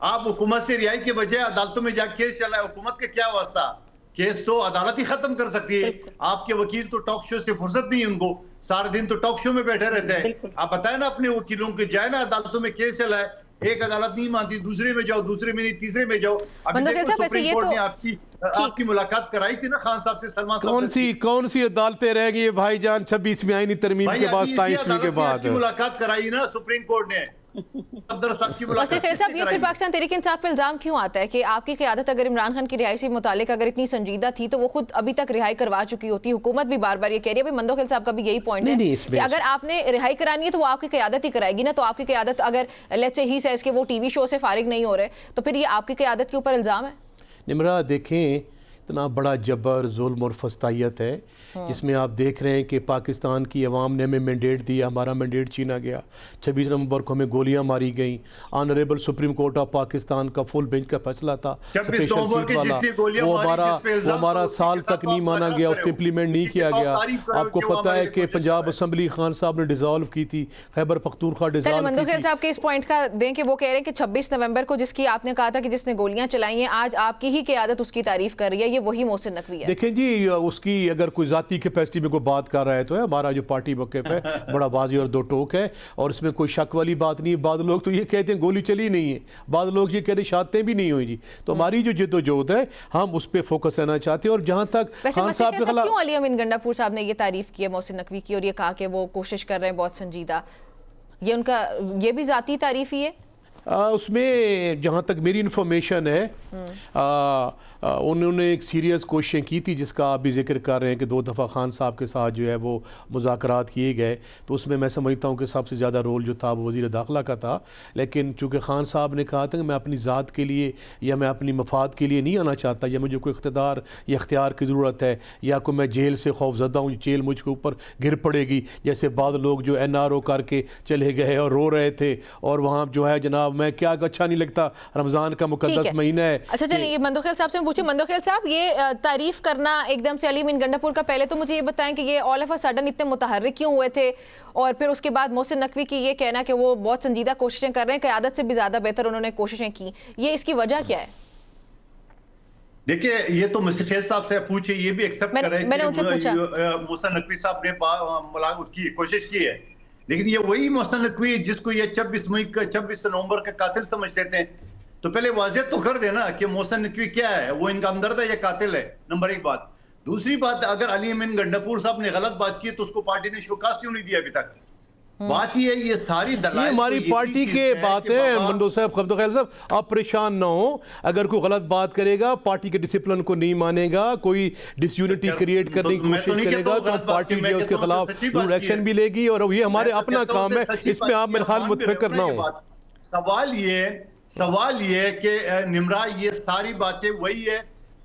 S4: आप? हुकूमत से रिहाई के बजाय अदालतों में जाकर केस चला है, हुकूमत का क्या वास्ता? केस तो अदालत ही खत्म कर सकती है। आपके वकील तो टॉक शो से फुर्सत नहीं है उनको, सारा दिन तो टॉक शो में बैठे रहते हैं। आप बताए ना अपने वकीलों के, जाए ना अदालतों में केस चला है, एक अदालत नहीं मानती, दूसरे में जाओ, दूसरे में नहीं, तीसरे में जाओ। अभी देखो सुप्रीम कोर्ट ने आपकी मुलाकात कराई थी ना खान साहब से, सलमान साहब।
S2: कौन सी अदालतें रह गई है भाईजान 26 में आईनी तरमीम के बाद, 27वीं के बाद
S4: मुलाकात कराई ना सुप्रीम कोर्ट ने।
S1: साहब ये फिर पाकिस्तान तहरीक इंसाफ पे इल्जाम क्यों आता है कि आपकी क़यादत अगर इमरान खान की रिहाई से मुतालिक अगर इतनी संजीदा थी तो वो खुद अभी तक रिहाई करवा चुकी होती? हुकूमत भी बार बार ये कह रही है, भाई मंदोखिल साहब का भी यही पॉइंट है कि अगर आपने रिहाई करानी है तो वो आपकी क़यादत ही कराएगी ना। तो आपकी क़यादत अगर लेट्स से ही सेज कि वो टीवी शो से फारिग नहीं हो रहे तो फिर ये आपकी क़यादत के ऊपर इल्जाम है?
S2: निमरा देखें, इतना बड़ा जबर जुल्म और फस्तायत है जिसमें आप देख रहे हैं कि पाकिस्तान की अवाम ने हमें मैंडेट दिया, हमारा मैंडेट छीना गया। 26 नवंबर को हमें गोलियां मारी गई। Honourable supreme court of Pakistan का फुल बेंच का फैसला था स्पेशल सीट वाला, वो हमारा साल तक नहीं माना गया, उसको इम्प्लीमेंट नहीं किया गया। आपको पता है कि पंजाब असम्बली खान साहब ने डिसॉल्व की थी, खैबर पख्तूनख्वा डिसॉल्व की थी।
S1: साहब के इस पॉइंट का दें कि वो कह रहे हैं कि 26 नवंबर को जिसकी आपने कहा था कि जिसने गोलियां चलाई हैं, आज आपकी ही क़यादत उसकी तारीफ कर रही है, ये वही मोहसिन नकवी है।
S2: देखें जी, उसकी अगर कोई जाती कैपेसिटी में कोई बात कर रहा है तो है, हमारा जो पार्टी मौक़िफ़ है बड़ा वाज़ेह और दो टोक है और इसमें कोई शक वाली बात नहीं है। बाद लोग तो ये कहते हैं गोली चली नहीं है, बाद लोग ये कहते हैं शहादतें भी नहीं हुई जी। तो हमारी जो जिद्दोजहद है हम उस पर फोकस रहना चाहते हैं। और जहाँ तक खान साहब के खिलाफ
S1: क्यों अली अमीन गंडापुर साहब ने ये तारीफ की है मोहसिन नकवी की और ये कहा कि वो कोशिश कर रहे हैं बहुत संजीदा, ये उनका ये भी ज़ाती तारीफ ही है?
S2: उसमें जहाँ तक मेरी इन्फॉर्मेशन है उन्होंने एक सीरियस कोशिश की थी जिसका आप भी जिक्र कर रहे हैं कि 2 दफ़ा खान साहब के साथ जो है वो मुज़ाकरात किए गए। तो उसमें मैं समझता हूँ कि सबसे ज़्यादा रोल जो था वो वज़ीर दाखिला का था। लेकिन चूँकि खान साहब ने कहा था कि मैं अपनी ज़ात के लिए या मैं अपनी मफाद के लिए नहीं आना चाहता, या मुझे कोई इख्तियार या इख्तियार की ज़रूरत है, या कोई मैं जेल से खौफजदा हूँ, जेल मुझके ऊपर गिर पड़ेगी, जैसे बाद लोग जो NRO करके चले गए और रो रहे थे। और वहाँ जो है जनाब मैं क्या अच्छा नहीं लगता, रमज़ान का मुकद्दस महीना है।
S1: अच्छा चलिए, ये मंदोखिल साहब से पूछिए। मंदोखिल साहब, ये तारीफ करना एकदम से अली अमीन गंडापुर का, पहले तो मुझे ये बताएं कि ये ऑल ऑफ अ सडन इतने मुतहर्रिक क्यों हुए थे, और फिर उसके बाद मोहसिन नकवी की ये कहना कि वो बहुत संजीदा कोशिशें कर रहे हैं, क़यादत से भी ज़्यादा बेहतर उन्होंने कोशिशें की, ये इसकी वजह क्या है?
S4: देखिए, ये तो मुस्तफेद साहब से पूछे, ये भी एक्सेप्ट कर रहे हैं कि मोहसिन नकवी साहब ने मुलाकात की कोशिश की है। लेकिन ये वही मोहसिन नकवी जिसको ये 26 नवंबर का कातिल समझते थे। तो पहले वाज़ेह तो कर देना कि मोहसिन नकवी क्या है, वो इनका हमदर्द है या कातिल है, नंबर 1 बात। दूसरी बात, अगर अली अमीन गंडापुर साहब ने गलत बात की तो उसको पार्टी ने शोकास क्यों नहीं दिया अभी तक? बात ये है, ये सारी दलाइल
S2: हमारी पार्टी के बात है। मंदो साहब, खब्दोखैल साहब, आप परेशान ना हो। अगर कोई गलत बात करेगा, पार्टी के डिसिप्लिन को नहीं मानेगा, कोई डिसयूनिटी क्रिएट करने की कोशिश करेगा तो पार्टी जो उसके खिलाफ जरूर एक्शन भी लेगी। और ये हमारे अपना काम है, इसमें आप मेरे ख्याल मुतफिक्र ना हो।
S4: सवाल ये कि निमरा, ये सारी बातें वही है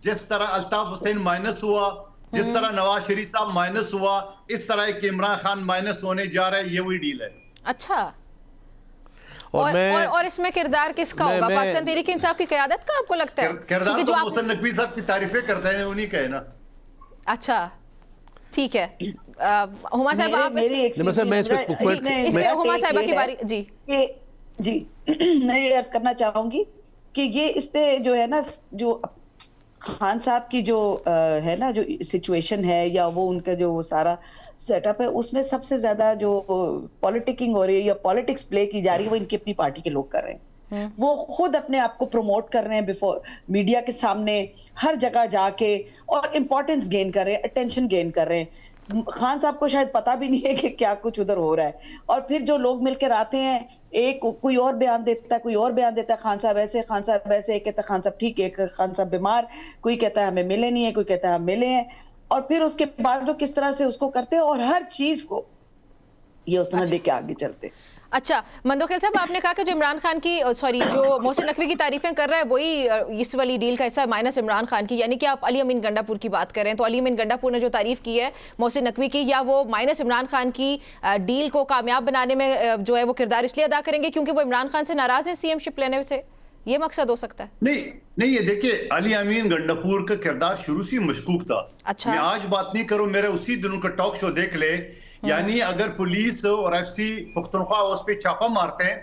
S4: जिस तरह अल्ताफ हुसैन माइनस हुआ, जिस तरह नवाज शरीफ साहब माइनस हुआ, इस तरह एक इमरान खान माइनस होने जा रहा है, ये वही डील है।
S1: अच्छा, और इसमें किरदार किसका होगा? पाकिस्तान तहरीक इंसाफ की क़यादत का आपको लगता है?
S4: किरदार तो मोहसिन नकवी साहब की तारीफें करते हैं, उन्हीं का है ना।
S1: अच्छा ठीक है, हुमा साहब आप हुमा साहिबा की बारी
S3: जी मैं ये अर्ज करना चाहूंगी कि ये इस पे जो है ना, जो खान साहब की जो है ना जो सिचुएशन है या वो उनका जो सारा सेटअप है, उसमें सबसे ज्यादा जो पॉलिटिकिंग हो रही है या पॉलिटिक्स प्ले की जा रही है वो इनकी अपनी पार्टी के लोग कर रहे हैं। वो खुद अपने आप को प्रमोट कर रहे हैं बिफोर मीडिया के सामने, हर जगह जाके, और इम्पोर्टेंस गेन कर रहे हैं, अटेंशन गेन कर रहे हैं। खान साहब को शायद पता भी नहीं है कि क्या कुछ उधर हो रहा है। और फिर जो लोग मिलकर आते हैं, एक कोई और बयान देता है, कोई और बयान देता है, खान साहब ऐसे, खान साहब ऐसे, एक कहता है खान साहब ठीक है, एक खान साहब बीमार, कोई कहता है हमें मिले नहीं है, कोई कहता है हम मिले हैं। और फिर उसके बाद वो किस तरह से उसको करते हैं और हर चीज को ये उस तरह लेके आगे चलते।
S1: अच्छा, मंदोखेल साहब, आपने कहा कि जो इमरान खान की जो मोहसिन नकवी की तारीफें कर रहा है वही इस वाली डील का हिस्सा माइनस इमरान खान की, यानी कि आप अली अमीन गंडापुर की बात करें तो अली अमीन गंडापुर ने जो तारीफ की है मोहसिन नकवी की, या वो माइनस इमरान खान की डील को कामयाब बनाने में जो है वो किरदार इसलिए अदा करेंगे क्योंकि वो इमरान खान से नाराज है सीएमशिप लेने से, ये मकसद हो सकता है?
S4: नहीं नहीं, ये देखिए, अली अमीन गंडापुर का किरदार शुरू से मशकूक था।
S1: अच्छा।
S4: मैं आज बात नहीं करूं, मेरे उसी दिनों का टॉक शो देख ले। यानी अगर पुलिस और एफसी पुख्तनख्वा उस पर छापा मारते हैं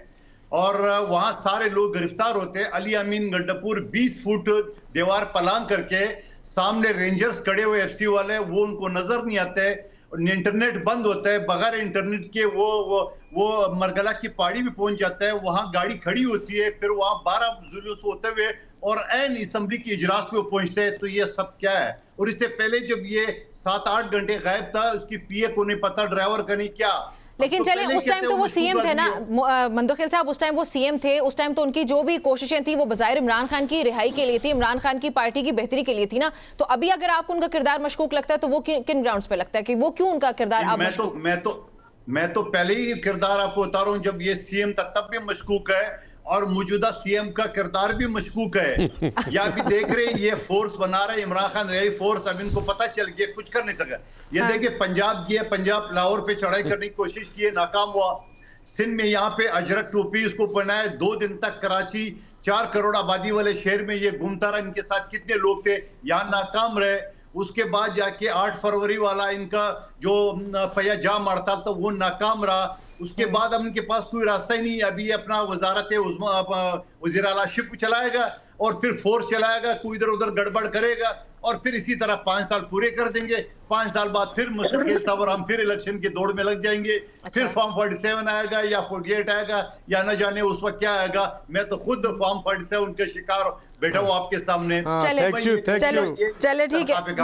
S4: और वहां सारे लोग गिरफ्तार होते हैं, अली अमीन गंडापुर 20 फुट दीवार पलांग करके, सामने रेंजर्स खड़े हुए एफसी वाले, वो उनको नजर नहीं आते, इंटरनेट बंद होता है, बगैर इंटरनेट के वो मरगला की पहाड़ी भी पहुंच जाता है, वहां गाड़ी खड़ी होती है, फिर वहां 12 जुलूस होते हुए और एन असम्बली की इजलास पे वो पहुंचते हैं। तो ये सब क्या है? और इससे पहले जब ये 7-8 घंटे गायब था, उसकी पीए को नहीं पता, ड्राइवर का नहीं, क्या।
S1: लेकिन
S4: तो
S1: चले उस टाइम तो वो सीएम थे ना मंदोखेल साहब, उस टाइम वो सीएम थे, उस टाइम तो उनकी जो भी कोशिशें थी वो बजाय इमरान खान की रिहाई के लिए थी, इमरान खान की पार्टी की बेहतरी के लिए थी ना। तो अभी अगर आपको उनका किरदार मशकूक लगता है तो वो किन ग्राउंड्स पे लगता है कि वो क्यों उनका किरदार आप
S4: मैं तो पहले ही किरदार आपको बता रहा हूं, जब ये सीएम था तब भी मशकूक है और मौजूदा सीएम का किरदार भी मशकूक है। या भी देख रहे ये फोर्स बना रहे इमरान खान, रही फोर्स, अब इनको पता चल गया कुछ कर नहीं सका। ये देखिए, पंजाब की है, पंजाब लाहौर पे चढ़ाई करने की कोशिश की है, नाकाम हुआ। सिंध में यहाँ पे अजरक टोपी इसको पहनाया, 2 दिन तक कराची 4 करोड़ आबादी वाले शहर में ये घूमता रहा, इनके साथ कितने लोग थे, यहाँ नाकाम रहे। उसके बाद जाके 8 फरवरी वाला इनका जो पहिया जाम हड़ताल था वो नाकाम रहा। उसके बाद अब इनके पास कोई रास्ता ही नहीं। अभी अपना वजारत वज़ीर आला शिप चलाएगा और फिर फोर्स चलाएगा, कोई इधर उधर गड़बड़ करेगा और फिर इसी तरह 5 साल पूरे कर देंगे। 5 साल बाद फिर मुश्किल साहब और हम फिर इलेक्शन की दौड़ में लग जाएंगे।
S1: अच्छा।
S4: फिर फॉर्म 47 आएगा या 48 आएगा या न जाने उस वक्त क्या आएगा। मैं तो खुद फॉर्म 47 उनके शिकार बैठा हूँ आपके सामने।
S1: चले ठीक है।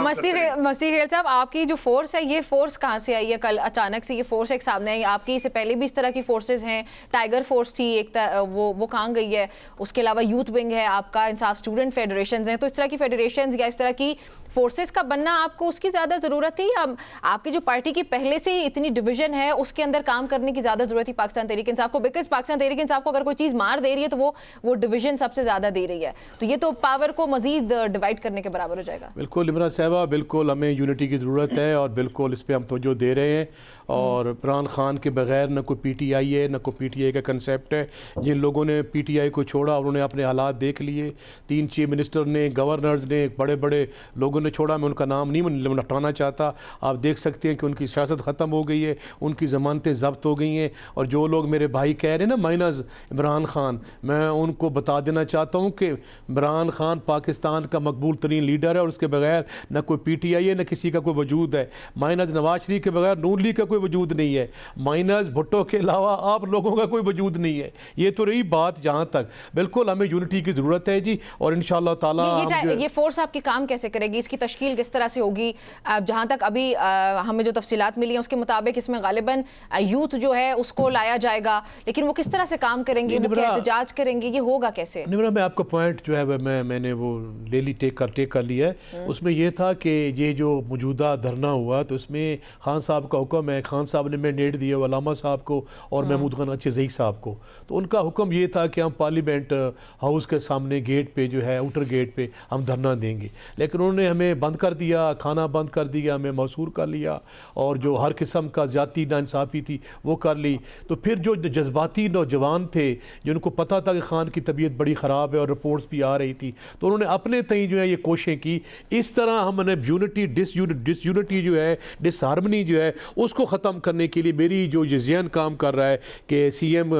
S1: मसीह साहब, आपकी जो फोर्स है ये फोर्स कहाँ से आई है? कल अचानक से ये फोर्स एक सामने आई आपकी, इससे पहले भी इस तरह की फोर्सेस हैं, टाइगर फोर्स थी एक, वो कहाँ गई है? उसके अलावा यूथ विंग है आपका, इंसाफ स्टूडेंट फेडरेशन हैं, तो इस तरह की फेडरेशन या इस तरह की फोर्सेस का बनना आपको उसकी ज्यादा जरूरत थी या आपकी जो पार्टी की पहले से ही इतनी डिवीजन है उसके अंदर काम करने की ज्यादा जरूरत थी पाकिस्तान तहरीक इंसाफ को? बिकॉज पाकिस्तान तहरीक इंसाफ को अगर कोई चीज मार दे रही है तो वो डिवीजन सबसे ज्यादा दे रही है, तो ये तो पावर को मजीद डिवाइड करने के बराबर हो जाएगा।
S2: बिल्कुल इमरान साहबा, बिल्कुल हमें यूनिटी की ज़रूरत है और बिल्कुल इस पर हम तवज्जो दे रहे हैं। और इमरान खान के बगैर न कोई पीटीआई है, न कोई पीटीआई का कंसेप्ट है। जिन लोगों ने पीटीआई को छोड़ा उन्होंने अपने हालात देख लिए। 3 चीफ मिनिस्टर ने, गवर्नर्स ने, बड़े बड़े लोगों ने छोड़ा। मैं उनका नाम नहीं हटाना चाहता। आप देख सकते हैं कि उनकी सियासत ख़त्म हो गई है, उनकी ज़मानतें ज़ब्त हो गई हैं। और जो लोग मेरे भाई कह रहे हैं ना माइनस इमरान खान, मैं उनको बता देना चाहता हूँ कि इमरान खान पाकिस्तान का मकबूल तरीन लीडर है और उसके बगैर न कोई पीटीआई है, न किसी का कोई वजूद है। माइनस नवाज शरीफ के बगैर नून लीग का कोई वजूद नहीं है। माइनस भुट्टो के अलावा आप लोगों का कोई वजूद नहीं है। ये तो रही बात जहाँ तक, बिल्कुल हमें यूनिटी की ज़रूरत है जी। और इंशाअल्लाह ताला
S1: ये फोर्स आपकी काम कैसे करेगी, इसकी तश्कील किस तरह से होगी? जहाँ तक अभी हमें जो तफसीलात मिली हैं उसके मुताबिक इसमें गालिबन यूथ जो है उसको लाया जाएगा, लेकिन वो किस तरह से काम करेंगे, वो क्या एहतजाज करेंगे, ये होगा कैसे?
S2: निमरा, मैं आपका पॉइंट जो है मैंने वो टेक कर लिया है। उसमें यह था कि ये जो मौजूदा धरना हुआ तो उसमें खान साहब का हुक्म है, खान साहब ने मैंडेट दिया अलामा साहब को और महमूद खान अच्छी साहब को। तो उनका हुक्म ये था कि हम पार्लियामेंट हाउस के सामने गेट पे जो है आउटर गेट पे हम धरना देंगे, लेकिन उन्होंने हमें बंद कर दिया, खाना बंद कर दिया, हमें मसूर कर लिया और जो हर किस्म का ज़्यादती नाइंसाफ़ी थी वो कर ली। तो फिर जो जज्बाती नौजवान थे जिनको पता था कि खान की तबीयत बड़ी ख़राब है और रिपोर्ट्स भी आ रही थी, तो उन्होंने अपने तई जो है ये कोशिशें की। इस तरह हमने यूनिटी डिसयूनिटी जो है, डिसहार्मनी जो है उसको ख़त्म करने के लिए मेरी जो ये ज़हन काम कर रहा है कि सीएम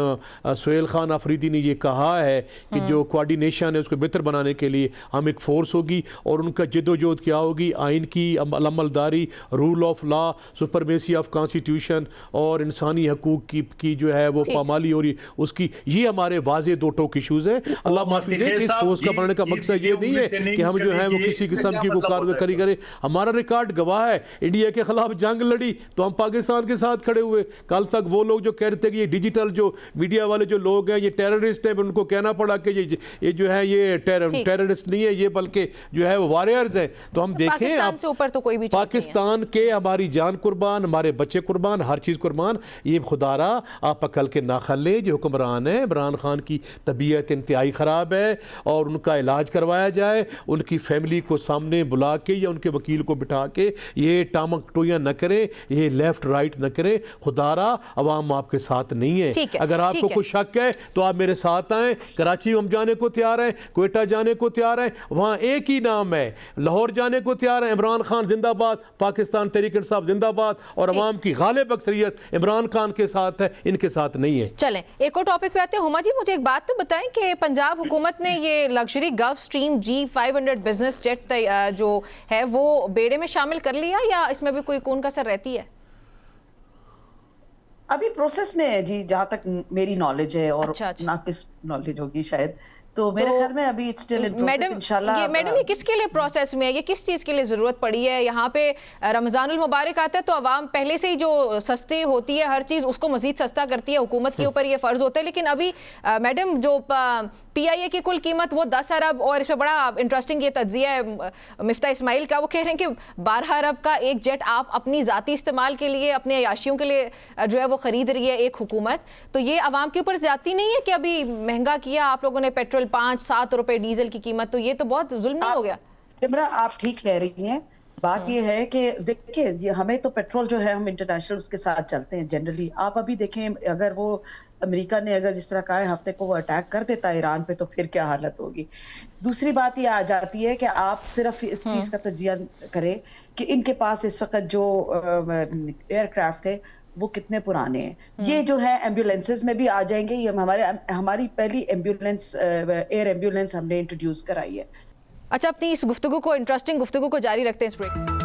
S2: सुहेल खान अफरीदी ने ये कहा है कि जो कोऑर्डिनेशन है उसको बेहतर बनाने के लिए हम एक फ़ोर्स होगी और उनका का जद्दोजहद क्या होगी, आइन की अमलदारी, rule of law, supremacy of constitution और इंसानी हकूक़ की जो है वो पामाली हो रही उसकी, ये हमारे वाजे दो टोक इशूज़ हैं। अल्लाह माफ़ी दे, इस सोच का बनने का मकसद ये नहीं है कि हम जो है वो किसी किस्म की को कारगरी करें। हमारा रिकॉर्ड गवाह है, इंडिया के खिलाफ जंग लड़ी तो हम पाकिस्तान के साथ खड़े हुए। कल तक वो लोग जो कह रहे थे कि ये डिजिटल जो मीडिया वाले जो लोग हैं ये टेररिस्ट है, उनको कहना पड़ा कि ये जो है ये टेररिस्ट नहीं है, ये बल्कि जो है वो वॉरियर्स है। तो हम देखें
S1: पाकिस्तान से ऊपर तो कोई भी
S2: पाकिस्तान के हमारी जान कुर्बान, हमारे बच्चे कुर्बान, हर चीज़ कुर्बान। ये खुदारा आप अकल के नाखल लें, जो हुक्मरान है इमरान खान की तबीयत इंतहाई ख़राब है और उनका इलाज करवाया जाए, उनकी फैमिली को सामने बुला के या उनके वकील को बिठा के ये टामक टोइयाँ न करें, ये लेफ्ट राइट न करें। खुदारा अवाम आपके साथ नहीं है। अगर आपको कोई शक है तो आप मेरे साथ आएँ, कराची हम जाने को तैयार हैं, क्वेटा जाने को तैयार हैं, वहाँ एक ही नाम है, लाहौर जाने को तैयार है, इमरान खान जिंदाबाद, पाकिस्तान तहरीक इंसाफ जिंदाबाद, और अवाम की गालिब अक्सरियत इमरान खान के साथ है, इनके साथ नहीं है।
S1: चलें एक और टॉपिक पे आते हैं। हुमा जी मुझे एक बात तो बताएं कि पंजाब हुकूमत ने ये luxury gulf stream G500 business jet जो है वो बेड़े में शामिल कर लिया या इसमें भी कोई कौन कसर रहती है?
S3: अभी प्रोसेस में है जी, जहाँ तक मेरी नॉलेज है, और
S1: अच्छा।
S3: नाकिस नॉलेज होगी शायद, तो मेरे ख्याल में अभी इट्स स्टिल इन प्रोसेस इंशाल्लाह।
S1: मैडम ये किसके लिए प्रोसेस में है, ये किस चीज़ के लिए ज़रूरत पड़ी है? यहाँ पे रमज़ानुल मुबारक आता है तो अवाम पहले से ही जो सस्ती होती है हर चीज़ उसको मज़ीद सस्ता करती है, हुकूमत के ऊपर ये फ़र्ज़ होता है। लेकिन अभी मैडम जो PIA की कुल कीमत वो 10 अरब, और इसमें बड़ा इंटरेस्टिंग ये तज्जिया है मिफ्ता इस्माइल का, वो कह रहे हैं कि 12 अरब का एक जेट आप अपनी ज़ाती इस्तेमाल के लिए, अपने अयाशियों के लिए जो है वो ख़रीद रही है एक हुकूमत। तो ये अवाम के ऊपर ज़्यादती नहीं है कि अभी महंगा किया आप लोगों ने पेट्रोल 5-7 रुपए डीजल की कीमत, तो ये तो बहुत जुल्म नहीं हो गया?
S3: इमरा आप ठीक कह रही हैं। बात ये है कि देखिए हमें तो पेट्रोल जो है हम इंटरनेशनल उसके साथ चलते हैं जनरली। आप अभी देखें, अगर वो अमेरिका ने अगर जिस तरह कहा है हफ्ते को वो अटैक कर देता है ईरान पे, तो फिर क्या हालत होगी। दूसरी बात ये आ जाती है कि आप सिर्फ इस चीज का तजिया करें कि इनके पास इस वक्त जो एयरक्राफ्ट थे वो कितने पुराने हैं। ये जो है एम्बुलेंसेज में भी आ जाएंगे। ये हमारी पहली एम्बुलेंस एयर एम्बुलेंस हमने इंट्रोड्यूस कराई है।
S1: अच्छा, अपनी इस गुफ्तगू को, इंटरेस्टिंग गुफ्तगू को जारी रखते हैं इस break.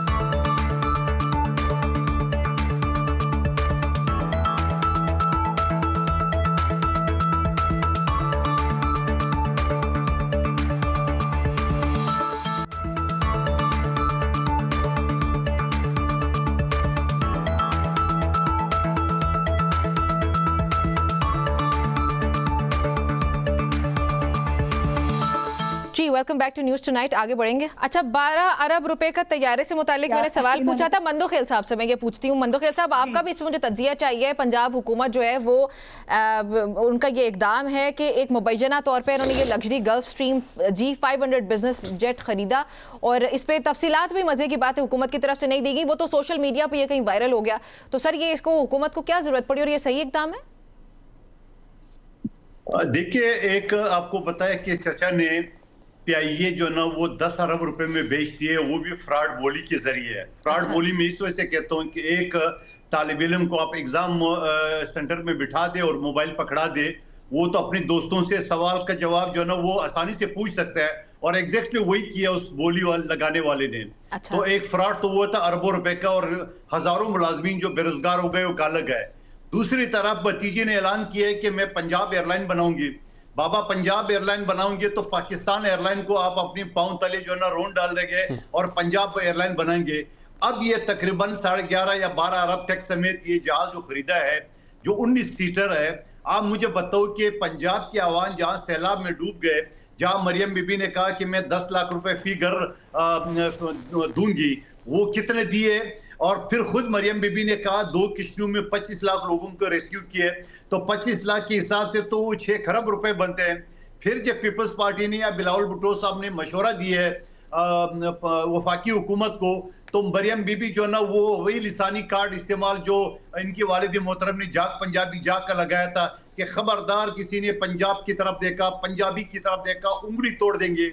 S1: Welcome back to news tonight. आगे बढ़ेंगे। अच्छा, 12 अरब रुपए का तैयारे से मुतालिक मैंने सवाल पूछा था मंदोखेल साहब से। मैं ये पूछती हूँ मंदोखेल साहब, आपका भी इसमें मुझे तज्जिया चाहिए। पंजाब हुकूमत जो है वो उनका ये इकदाम है कि एक मुबैना तौर पर उन्होंने ये luxury gulf stream G500 business jet खरीदा, और इस पर तफसीलात भी मजे की बात है हुकूमत की तरफ से नहीं दी गई, वो तो सोशल मीडिया पर ये कहीं वायरल हो गया। तो सर ये इसको हुकूमत को क्या जरूरत पड़ी और ये सही इकदाम है?
S4: देखिए, एक आपको पता है कि चचा ने PIA जो ना वो 10 अरब रुपए में बेच दिए, वो भी फ्रॉड बोली के जरिए है। फ्रॉड बोली में इस वजह से कहता हूँ कि एक तालिब इल्म को आप एग्जाम सेंटर में बिठा दे और मोबाइल पकड़ा दे, वो तो अपने दोस्तों से सवाल का जवाब जो ना वो आसानी से पूछ सकता है, और एग्जैक्टली वही किया उस बोली लगाने वाले ने। तो एक फ्रॉड तो वो था अरबों रुपए का, और हजारों मुलाजमीन जो बेरोजगार हो गए वो काला गए। दूसरी तरफ भतीजे ने ऐलान किया है कि मैं पंजाब एयरलाइन बनाऊंगी। बाबा, पंजाब एयरलाइन बनाओगे तो पाकिस्तान एयरलाइन को आप अपनी पांव तले जो ना रोन डाल देंगे और पंजाब एयरलाइन बनाएंगे। अब ये तकरीबन 11.5 या 12 अरब टैक्स समेत ये जहाज जो खरीदा है, जो 19 सीटर है, आप मुझे बताओ कि पंजाब के आवाम जहां सैलाब में डूब गए, जहां मरियम बीबी ने कहा कि मैं 10 लाख रुपए फी घर दूंगी, वो कितने दिए? और फिर खुद मरियम बीबी ने कहा 2 किश्तियों में 25 लाख लोगों को रेस्क्यू किए, तो 25 लाख के हिसाब से तो वो 6 खरब रुपए बनते हैं। फिर जब पीपल्स पार्टी ने या बिलावल भुट्टो साहब ने मशवरा दिया है वफाकी हुकूमत को, तो मरियम बीबी जो ना वो वही लिसानी कार्ड इस्तेमाल जो इनकी वालिद मोहतरम ने जाग पंजाबी जाग का लगाया था कि खबरदार किसी ने पंजाब की तरफ देखा, पंजाबी की तरफ देखा, उंगली तोड़ देंगे।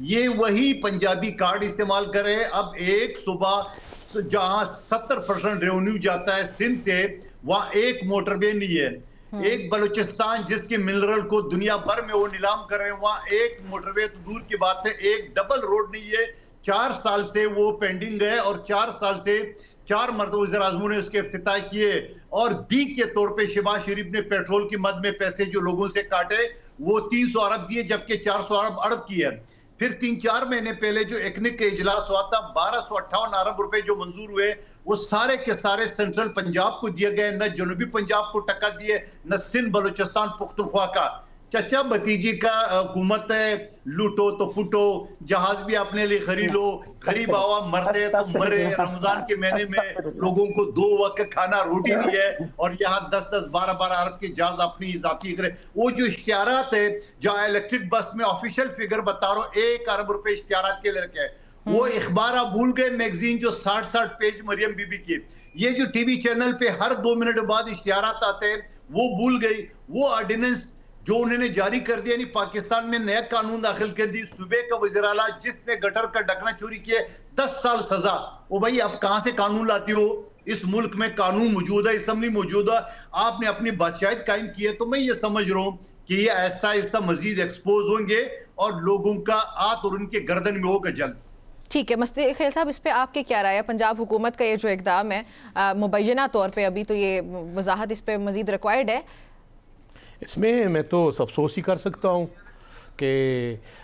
S4: ये वही पंजाबी कार्ड इस्तेमाल करे। अब एक सुबह जहां 70% रेवेन्यू जाता है सिंध से, वहां एक मोटरवे नहीं है। एक बलूचिस्तान जिसके मिनरल को दुनिया भर में वो नीलाम कर रहे हैं, वहां एक मोटरवे तो दूर की बात है, एक डबल रोड नहीं है। 4 साल से वो पेंडिंग है और 4 साल से 4 मरतबा वज़ीर आज़मों ने उसके इफ्तिताह किए और बी के तौर पे शहबाज शरीफ ने पेट्रोल की मद में पैसे जो लोगों से काटे वो 300 अरब दिए जबकि 400 अरब की है। फिर 3-4 महीने पहले जो इकनिक इजलास हुआ था 1258 अरब रुपए जो मंजूर हुए वो सारे के सारे सेंट्रल पंजाब को दिए गए, न जनूबी पंजाब को टक्का दिए, न सिंध बलूचिस्तान पुख्तनख्वा का। चचा भतीजी का हुकूमत है, लूटो तो फूटो, जहाज भी अपने लिए खरीद लो, गरीब आवाम मरते तो मरे। रमजान के महीने में लोगों को 2 वक्त खाना रोटी नहीं है और यहाँ 10-10 12-12 अरब के जहाज अपनी इजाफी करे। वो जो इश्तिहारात है, जहाँ इलेक्ट्रिक बस में ऑफिशियल फिगर बता रहा हूँ 1 अरब रुपए इश्तिहारात के लिए रखे हैं। वो अखबार आप भूल गए, मैगजीन जो 60-60 पेज मरियम बीबी की, ये जो टीवी चैनल पे हर 2 मिनट बाद इश्तिहारात आते हैं वो भूल गई। वो ऑर्डिनेंस जो उन्होंने जारी कर दिया, यानी पाकिस्तान में नया कानून दाखिल कर दी, सूबे का वज़ीर आला जिसने गटर का ढकना चोरी किए 10 साल सजा। ओ भाई अब कहां से कानून लाती हो? इस मुल्क में कानून मौजूद है, असम्बली मौजूद है, आपने अपनी बादशाहियत कायम की है। तो मैं ये समझ रहा हूं कि ये आहिस्ता आहिस्ता मजीद एक्सपोज होंगे और लोगों का हाथ और उनके गर्दन में होगा जल्द।
S1: ठीक है, मस्ती खेल साहब, इस पे आपके क्या राय है? पंजाब हुकूमत का ये जो इक़दाम है मुबैना तौर पे अभी तो ये वजाहत इस पे मजीद रिक्वायर्ड है।
S2: इसमें मैं तो अफसोस ही कर सकता हूँ कि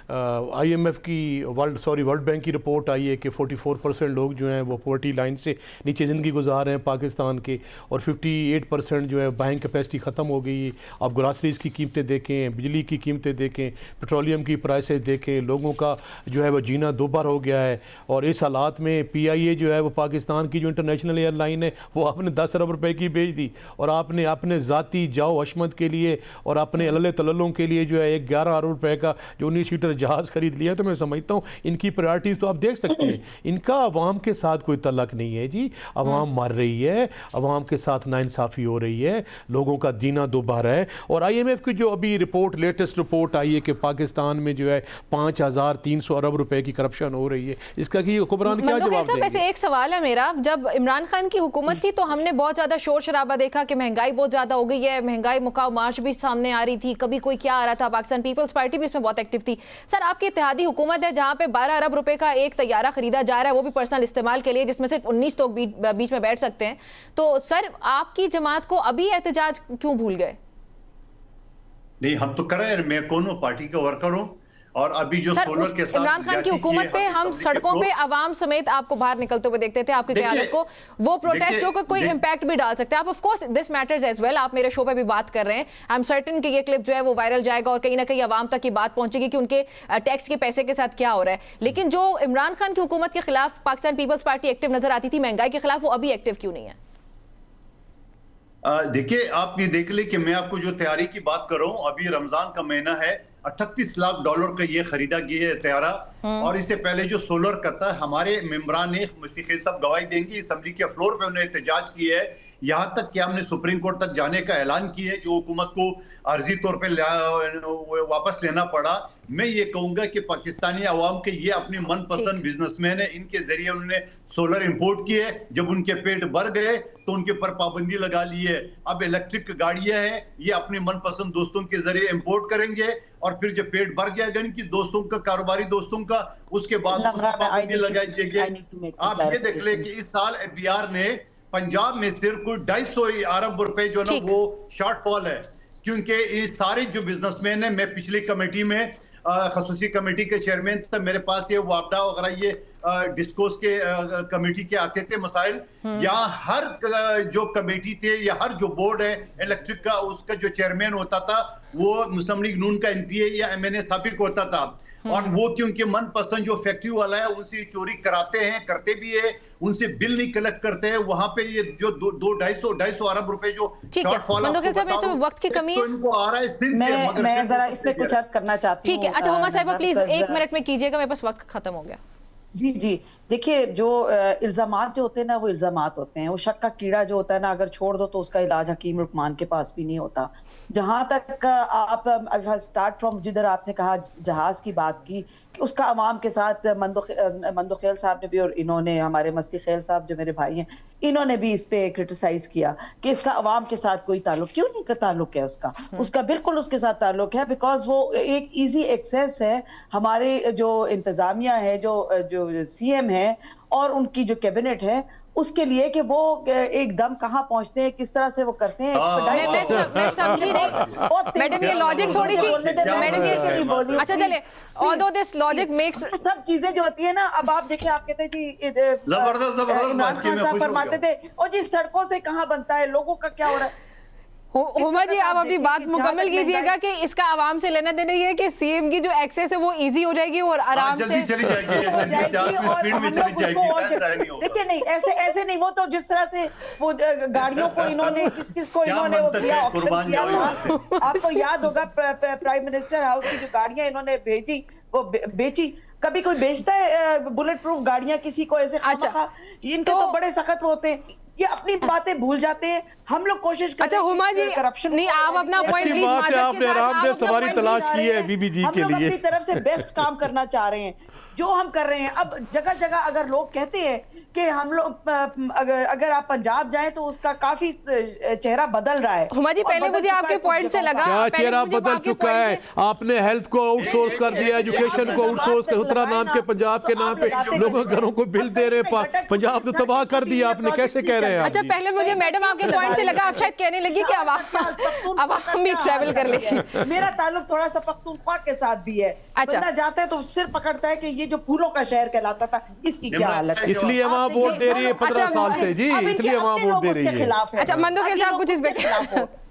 S2: IMF की वर्ल्ड बैंक की रिपोर्ट आई है कि 44% लोग जो हैं वो पॉवर्टी लाइन से नीचे ज़िंदगी गुजार रहे हैं पाकिस्तान के, और 58% जो है बैंक कैपेसिटी ख़त्म हो गई है। आप ग्रासरीज़ की कीमतें देखें, बिजली की कीमतें देखें, पेट्रोलियम की प्राइसेस देखें, लोगों का जो है वो जीना दोबार हो गया है। और इस हालात में PIA जो है वो पाकिस्तान की जो इंटरनेशनल एयरलाइन है वो आपने 10 अरब रुपए की बेच दी और आपने अपने ज़ाती जाओ हशमत के लिए और अपने अल्ल तल्लों के लिए जो है एक 11 अरब रुपए का जो 19 सीटर जहाज़ खरीद लिया। तो मैं समझता हूँ इनकी प्रायोरिटीज़ तो आप देख सकते हैं, इनका अवाम के साथ कोई तल्लक नहीं है जी। अवाम मर रही है, अवाम के साथ नाइंसाफ़ी हो रही है, लोगों का जीना दोबारा है। और IMF की जो अभी रिपोर्ट, लेटेस्ट रिपोर्ट आई है कि पाकिस्तान में जो है 5300 अरब रुपए की करप्शन हो रही है, इसका कि हुक्मरान क्या जवाब देंगे?
S1: वैसे एक सवाल है मेरा, जब इमरान खान की हुकूमत थी तो हमने बहुत ज़्यादा शोर शराबा देखा कि महंगाई बहुत ज़्यादा हो गई है, महंगाई मुकाव मार्च भी सामने आ रही थी, कभी कोई क्या आ रहा था, पाकिस्तान पीपल्स पार्टी भी इसमें बहुत एक्टिव थी। सर, आपकी इत्तेहादी हुकूमत है जहां पे 12 अरब रुपए का एक तैयारा खरीदा जा रहा है, वो भी पर्सनल इस्तेमाल के लिए, जिसमें सिर्फ 19 लोग बीच में बैठ सकते हैं। तो सर, आपकी जमात को अभी एहतजाज क्यों भूल गए?
S4: नहीं, हम तो कर रहे हैं, मैं कौन पार्टी का वर्कर हूं और अभी जो सोलर के साथ
S1: इमरान खान की हुकूमत पे हम सड़कों पे आवाम समेत आपको बाहर निकलते हुए देखते थे, आपकी क़यादत को। वो प्रोटेस्ट जो कोई इंपैक्ट भी डाल सकते हैं। आप of course this matters as well, आप मेरे शो पे भी बात कर रहे हैं, आई एम सर्टेन कि ये क्लिप जो है वो वायरल जाएगा और कहीं ना कहीं आवाम तक ये बात पहुंचेगी कि उनके टैक्स के पैसे के साथ क्या हो रहा है। लेकिन जो इमरान खान की हुकूमत के खिलाफ पाकिस्तान पीपल्स पार्टी एक्टिव नजर आती थी महंगाई के खिलाफ, वो अभी एक्टिव क्यों नहीं है?
S4: देखिए, आप ये देख ले कि मैं आपको जो तैयारी की बात कर रहा हूं, अभी रमजान का महीना है, 38 लाख डॉलर का ये खरीदा गया है तैयारा। और इससे पहले जो सोलर करता है, हमारे मेंबरान ने मुस्तिखेल साहब गवाही देंगे, असम्बली के फ्लोर पे उन्होंने एहतजाज किया है, यहाँ तक कि हमने सुप्रीम कोर्ट तक जाने का ऐलान किया है, जो हुकूमत को आर्जी तौर पे वापस लेना पड़ा। मैं ये कहूंगा कि पाकिस्तानी अवाम के ये अपनी मनपसंद बिजनेसमैन है, इनके जरिए उन्होंने सोलर इंपोर्ट किए, जब उनके पेट भर गए तो उनके ऊपर पाबंदी लगा ली है। अब इलेक्ट्रिक गाड़ियां हैं, ये अपने मनपसंद दोस्तों के जरिए इंपोर्ट करेंगे और फिर जब पेट भर जाएगा इनकी दोस्तों का, कारोबारी दोस्तों का, उसके बाद पाबंदी लगाई जाएगी। आप ये देख ले कि इस साल FBR ने पंजाब में सिर्फ कोई 250 अरब रुपए जो ना वो शॉर्टफॉल है, क्योंकि ये सारे जो बिजनेसमैन है, मैं पिछली कमेटी में खसूसी कमेटी के चेयरमैन था, मेरे पास ये वापडा वगैरह ये डिस्कोर्स के कमेटी के आते थे मसाइल। यहाँ हर जो कमेटी थे या हर जो बोर्ड है इलेक्ट्रिक का, उसका जो चेयरमैन होता था वो मुस्लिम लीग नून का NPA या MNA साबिक होता था। और वो क्योंकि मनपसंद जो फैक्ट्री वाला है उनसे चोरी कराते हैं, करते भी है, उनसे बिल नहीं कलेक्ट करते हैं। वहां पे ये जो 250 अरब रुपए जो शॉर्टफॉल
S1: वक्त की कमी है,
S4: इनको आ रहा है सिंध से।
S3: मैं जरा इस पे कुछ अर्ज करना चाहती हूँ।
S1: ठीक है, अच्छा हुमा साहिबा प्लीज 1 मिनट में कीजिएगा, मेरे पास वक्त खत्म हो गया।
S3: जी जी, देखिए, जो इल्जामात जो होते हैं ना वो इल्जामात होते हैं। वो शक का कीड़ा जो होता है ना, अगर छोड़ दो तो उसका इलाज हकीम रुकमान के पास भी नहीं होता। जहां तक आप स्टार्ट फ्रॉम जिधर आपने कहा जहाज की बात की, कि उसका अवाम के साथ मंदो खेल साहब ने भी, और इन्होंने हमारे मस्ती खेल साहब जो मेरे भाई हैं, इन्होंने भी इस पे क्रिटिसाइज किया कि इसका अवाम के साथ कोई ताल्लुक क्यों नहीं का ताल्लुक है उसका बिल्कुल उसके साथ ताल्लुक है। बिकॉज वो एक ईजी एक्सेस है। हमारे जो इंतजामिया है, जो जो सीएम है और उनकी जो कैबिनेट है उसके लिए कि वो एकदम कहाँ पहुंचते हैं, किस तरह से वो करते हैं।
S1: मैं समझी नहीं मैडम, ये लॉजिक थोड़ी सी मैडम ये अच्छा चले, ऑल्दो दिस लॉजिक मेक्स
S3: सब चीजें जो होती है ना, अब आप देखिए, आप कहते हैं जी
S4: जबरदस्त
S3: इमरान खान साहब फरमाते थे और जी सड़कों से कहाँ बनता है, लोगों का क्या हो रहा है।
S1: हुमा जी आप अपनी बात मुकम्मल कीजिएगा कि इसका आवाम से लेना देना ये है कि सीएम की जो एक्सेस है वो इजी हो जाएगी और आराम से
S4: चली जाएगी।
S3: देखिए नहीं, ऐसे नहीं, वो तो जिस तरह से वो गाड़ियों को इन्होंने किस को इन्होंने वो किया, ऑक्शन किया था, आपको याद होगा प्राइम मिनिस्टर हाउस की जो गाड़ियां इन्होंने भेजी वो बेची। कभी कोई बेचता है बुलेट प्रूफ गाड़ियां किसी को ऐसे?
S1: अच्छा,
S3: इनके तो बड़े सख्त होते हैं, ये अपनी बातें भूल जाते हैं। हम लोग कोशिश करते हैं।
S1: अच्छा हुमा जी, करप्शन नहीं, आप अपना पॉइंट प्लीज,
S2: आपने आरामदेह सवारी तलाश की है बीबी जी के लिए।
S3: हम लोग अपनी तरफ से बेस्ट काम करना चाह रहे हैं, जो हम कर रहे हैं। अब जगह जगह अगर लोग कहते हैं कि हम लोग अगर आप पंजाब जाएं तो उसका काफी चेहरा बदल रहा है।
S1: हुमा जी पहले मुझे आपके पॉइंट से लगा
S2: क्या चेहरा बदल चुका है? आपने हेल्थ को आउटसोर्स कर दिया, एजुकेशन को आउटसोर्स कर, उत्तरा नाम के पंजाब के नाम पे लोगों घरों को बिल दे रहे, पंजाब तो तबाह कर दिया आपने, कैसे कह रहे हैं?
S1: अच्छा पहले मुझे मैडम आपके पॉइंट से लगा, आप शायद कहने लगी कि आवाम भी ट्रैवल कर लेगी।
S3: मेरा ताल्लुक थोड़ा सा पख्तूनख्वा के साथ भी है।
S1: अच्छा,
S3: बंदा जाता है तो सिर पकड़ता है कि ये जो फूलों का शहर कहलाता था इसकी क्या हालत है।
S2: इसलिए वहाँ वोट दे रही है 15 साल से जी, इसलिए वहाँ वोट दे रही है।
S1: अच्छा मंदोखेल साहब कुछ इस पे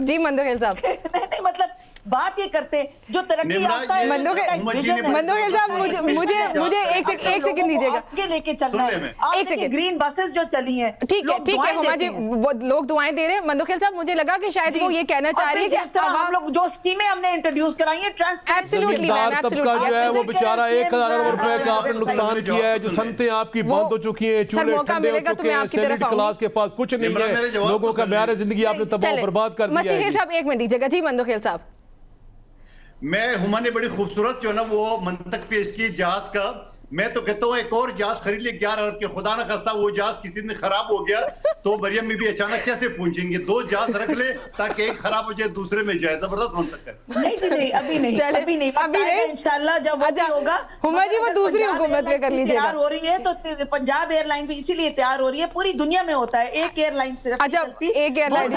S1: जी, मंदोखेल साहब
S3: नहीं मतलब बात ये करते हैं जो तरक्की याफ्ता है।
S1: मंदोखेल साहब मुझे एक सेकंड दीजिएगा,
S3: आगे लेके चलना है। एक सेकंड, ग्रीन बसेस जो चली हैं,
S1: ठीक है हुमा जी, वो लोग दुआएं दे रहे हैं। मंदोखेल साहब मुझे लगा कि शायद वो ये कहना चाह रही है कि
S3: हम लोग जो स्कीमें हमने इंट्रोड्यूस कराई है,
S1: एब्सोल्युटली मैम,
S2: तबका जो है वो बेचारा 1000 रुपए का आपने नुकसान किया है, जो सनतें आपकी बंद हो चुकी है, चूल्हे ठंडे हो चुके हैं, सैलरी क्लास के पास कुछ नहीं है, लोगों का म्यार जिंदगी आपने तबाह बर्बाद कर दिया है।
S1: मसीखेल साहब एक मिनट दीजिएगा जी। मंदोखेल साहब,
S4: मैं हुमा ने बड़ी खूबसूरत जो है ना वो मंतक पेश की जहाज का। मैं तो कहता हूँ एक और जहाज खरीद ले 11 अरब के, खुदा ना खास्ता वो जहाज किसी दिन खराब हो गया तो मरियम में भी अचानक कैसे पहुंचेंगे? 2 जहाज रख ले ताकि एक खराब हो जाए दूसरे में जाए। जबरदस्त मंतक है।
S3: नहीं अभी नहीं इंशाल्लाह जब होगा।
S1: हुमा जी वो दूसरी हुकूमत में कर लीजिएगा।
S3: तैयार हो रही है तो पंजाब एयरलाइन भी इसीलिए तैयार हो रही है, पूरी दुनिया में होता है एक एयरलाइन सिर्फ।
S1: अच्छा एक एयरलाइन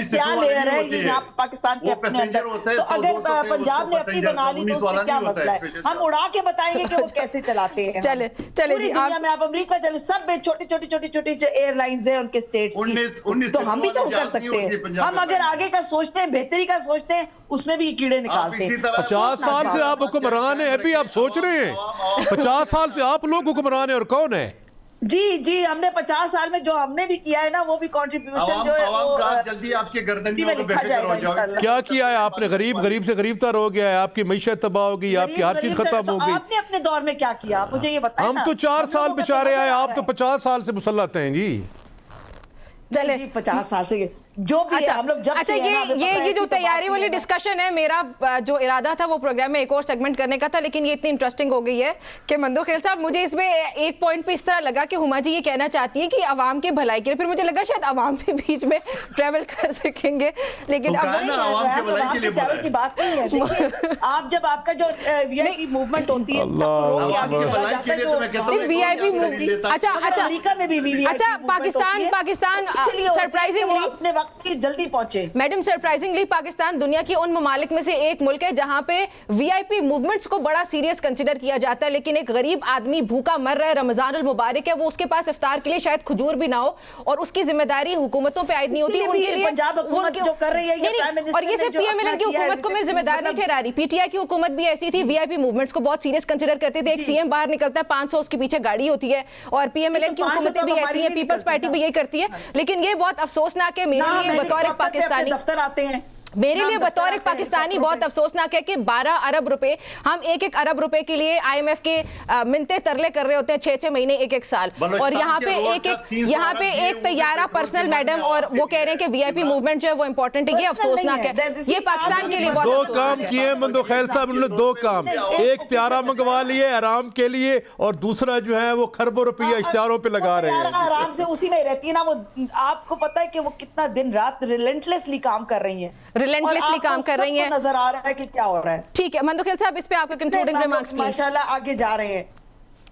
S3: क्या लेयर है ये यहाँ पाकिस्तान के अपने अंदर, तो अगर पंजाब ने अपनी बना ली तो उसमें क्या मसला है? हम उड़ा के बताएंगे कि वो कैसे चलाते हैं।
S1: चले
S3: पूरी दुनिया में आप अमेरिका चले, सब में छोटी एयरलाइंस है उनके स्टेट्स की, तो हम भी तो कर सकते हैं। हम अगर आगे का सोचते हैं, बेहतरी का सोचते हैं, उसमें भी कीड़े निकालते हैं।
S2: 50 साल से आप हुक्मरान हैं, अभी आप सोच रहे हैं 50 साल से आप लोग हुक्मरान हैं, और कौन है?
S3: जी हमने 50 साल में जो हमने भी किया है ना, वो भी कंट्रीब्यूशन जो है वो
S4: जल्दी आपके गर्दन
S3: में लिखा जाएगा।
S2: क्या किया है आपने? गरीब से गरीब तर हो गया है, आपकी मईशत तबाह हो गई, आपकी हर चीज खत्म हो गई।
S3: आपने अपने दौर में क्या किया मुझे ये बताएं।
S2: हम तो 4 साल बेचारे आए, आप तो 50 साल से मुसल्लत हैं जी।
S3: चले 50 साल से जो भी
S1: अच्छा,
S3: हम लोग जब
S1: अच्छा
S3: से
S1: ये जो तैयारी वाली डिस्कशन है, मेरा जो इरादा था वो प्रोग्राम में एक और सेगमेंट करने का था, लेकिन ये इतनी इंटरेस्टिंग हो गई है कि मंदोखेल साहब मुझे इसमें एक पॉइंट पे इस तरह लगा कि हुमा जी ये कहना चाहती है कि आवाम की भलाई के लिए, फिर मुझे लगा शायद आवाम भी बीच में ट्रेवल कर सकेंगे, लेकिन अब
S3: की बात नहीं है। देखिए आप जब आपका जो वीआईपी मूवमेंट होती है,
S1: वीआईपी मूवमेंट, अच्छा
S3: अमेरिका में भी
S1: अच्छा पाकिस्तान सरप्राइजिंगली
S3: अपने वक्त की जल्दी पहुंचे।
S1: मैडम सरप्राइजिंगली पाकिस्तान दुनिया की उन ममालिक में से एक मुल्क है जहां पे वीआईपी मूवमेंट्स को बड़ा सीरियस कंसीडर किया जाता है, लेकिन एक गरीब आदमी भूखा मर रहा है, रमजान अल मुबारक है, वो उसके पास इफ्तार के लिए शायद खजूर भी ना हो, और उसकी जिम्मेदारी हुकूमतों पे आयद नहीं होती उनके लिए।
S3: पंजाब हुकूमत जो कर रही है, ये प्राइम मिनिस्टर
S1: और ये सिर्फ पीएमएलएन की हुकूमत को मैं जिम्मेदार नहीं ठहरा रही, पीटीआई की हुकूमत भी ऐसी थी, वीआईपी मूवमेंट्स को बहुत सीरियस कंसीडर करते थे। एक सीएम बाहर निकलता है, 500 उसके पीछे गाड़ी होती है, और पीएमएलएन की हुकूमतें भी ऐसी है, पीपल्स पार्टी भी यही करती है। लेकिन ये बहुत अफसोसनाक है मेरे लिए बतौर एक पाकिस्तानी,
S3: दफ्तर आते हैं
S1: मेरे लिए बतौर एक पाकिस्तानी बहुत अफसोसनाक है कि 12 अरब रुपए, हम 1-1 अरब रुपए के लिए आईएमएफ के मिन्नते तरले कर रहे होते हैं 6-6 महीने 1-1 साल, और यहाँ पे एक तैयारा पर्सनल मैडम, और वो कह रहे हैं कि वीआईपी मूवमेंट जो है वो इंपॉर्टेंट है। ये अफसोसनाक है, ये पाकिस्तान के लिए बहुत
S2: 2 काम किए मंदोखेल साहब, उन्होंने 2 काम, एक त्यारा मंगवा लिए आराम के लिए, और दूसरा जो है वो खरबों रुपया इश्तिहारों पे लगा रहे हैं।
S3: आराम से उसी में रहती है ना वो, आपको पता है कि वो कितना दिन रात रिलेंटलेसली काम कर रही है,
S1: रिलेंटलेसली काम कर रही हैं।
S3: नजर आ रहा है कि क्या हो रहा है।
S1: ठीक है मंदोखेल साहब, इस पे आपके कंक्लूडिंग रिमार्क्स प्लीज।
S3: माशाल्लाह आगे जा रहे हैं।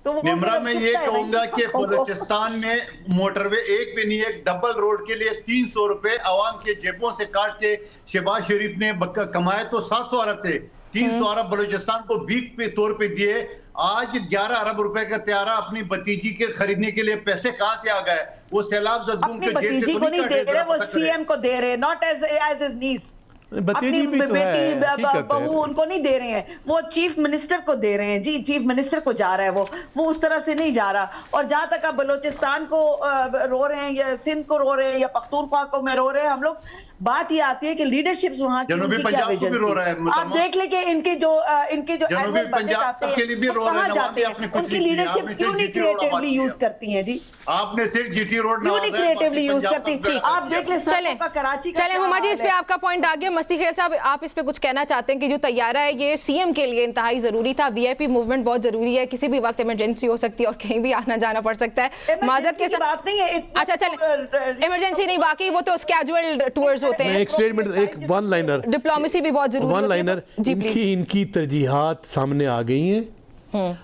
S3: तो वो
S4: निमरा मैं ये
S3: चुपता है भाई।
S4: कहूंगा कि बलूचिस्तान में मोटरवे एक भी नहीं है, डबल रोड के लिए 300 रुपए आवाम के जेबों से काट के शहबाज शरीफ ने कमाए तो 700 अरब थे, 300 अरब बलूचिस्तान को भीख पे तौर पे दिए। आज 11 अरब रुपए का त्यारा अपनी भतीजी के खरीदने के लिए पैसे कहां से आ गए? वो सैलाब ज़दूम
S3: अपनी
S4: के जेब से
S3: भतीजी
S4: तो
S3: को नहीं दे रहे, वो
S4: काटे,
S3: सीएम को दे रहे, नॉट एज हिज नीस।
S2: भतीजी
S3: अपनी
S2: भी तो है,
S3: बेटी
S2: हकीकत है।
S3: बहू उनको नहीं दे रहे हैं, वो चीफ मिनिस्टर को दे रहे हैं जी, चीफ मिनिस्टर को जा रहा है वो उस तरह से नहीं जा रहा। और जहां तक आप बलूचिस्तान को रो रहे हैं या सिंध को रो रहे हैं या पख्तूनख्वा को में रो रहे हैं हम लोग, बात ये आती है कि लीडरशिप वहां की
S4: जनूबी
S3: उनकी क्या
S4: पंजाब को
S3: विजन
S4: भी रो रहा है
S3: थी। आप देख ले कि इनके जो
S4: जनूबी
S3: एनुअल बजट
S4: पंजाब
S3: आते
S4: के लिए भी
S3: हैं
S4: रो
S3: वो
S4: रहे हैं,
S3: कहां जाते
S4: नवाब ने अपनी
S3: हैं,
S4: कुछ
S3: उनकी
S4: नहीं किया,
S3: लीडरशिप
S4: आपने
S3: क्यों
S4: सिर्फ
S3: नहीं
S4: GT रोड आबाद
S3: क्रिएटिवली यूज
S4: किया।
S3: करती हैं जी,
S4: आपने सिर्फ जीटी रोड
S3: क्यों नहीं क्रिएटिवली यूज करती? आप देख ले
S1: चले
S3: कराची का
S1: चले
S3: क्या
S1: हुमा जी,
S3: हाल
S1: इस पे
S3: है।
S1: आपका पॉइंट आ गया। मस्ती खेल साहब, आप इस पे कुछ कहना चाहते हैं कि जो तैयारा है ये सीएम के लिए इंतहाई जरूरी था, वीआईपी मूवमेंट बहुत जरूरी है, किसी भी वक्त इमरजेंसी हो सकती है और कहीं भी आना जाना पड़ सकता है। माजरत के साथ
S3: बात नहीं है,
S1: अच्छा चले, इमरजेंसी नहीं, बाकी वो तो कैजुअल टूर्स होते
S2: मैं
S1: हैं।
S2: एक स्टेटमेंट, एक वन लाइनर,
S1: डिप्लोमेसी भी बहुत जरूरी
S2: वन
S1: होती है।
S2: लाइनर,
S1: जी प्लीज।
S2: इनकी तरजीहात सामने आ गई हैं।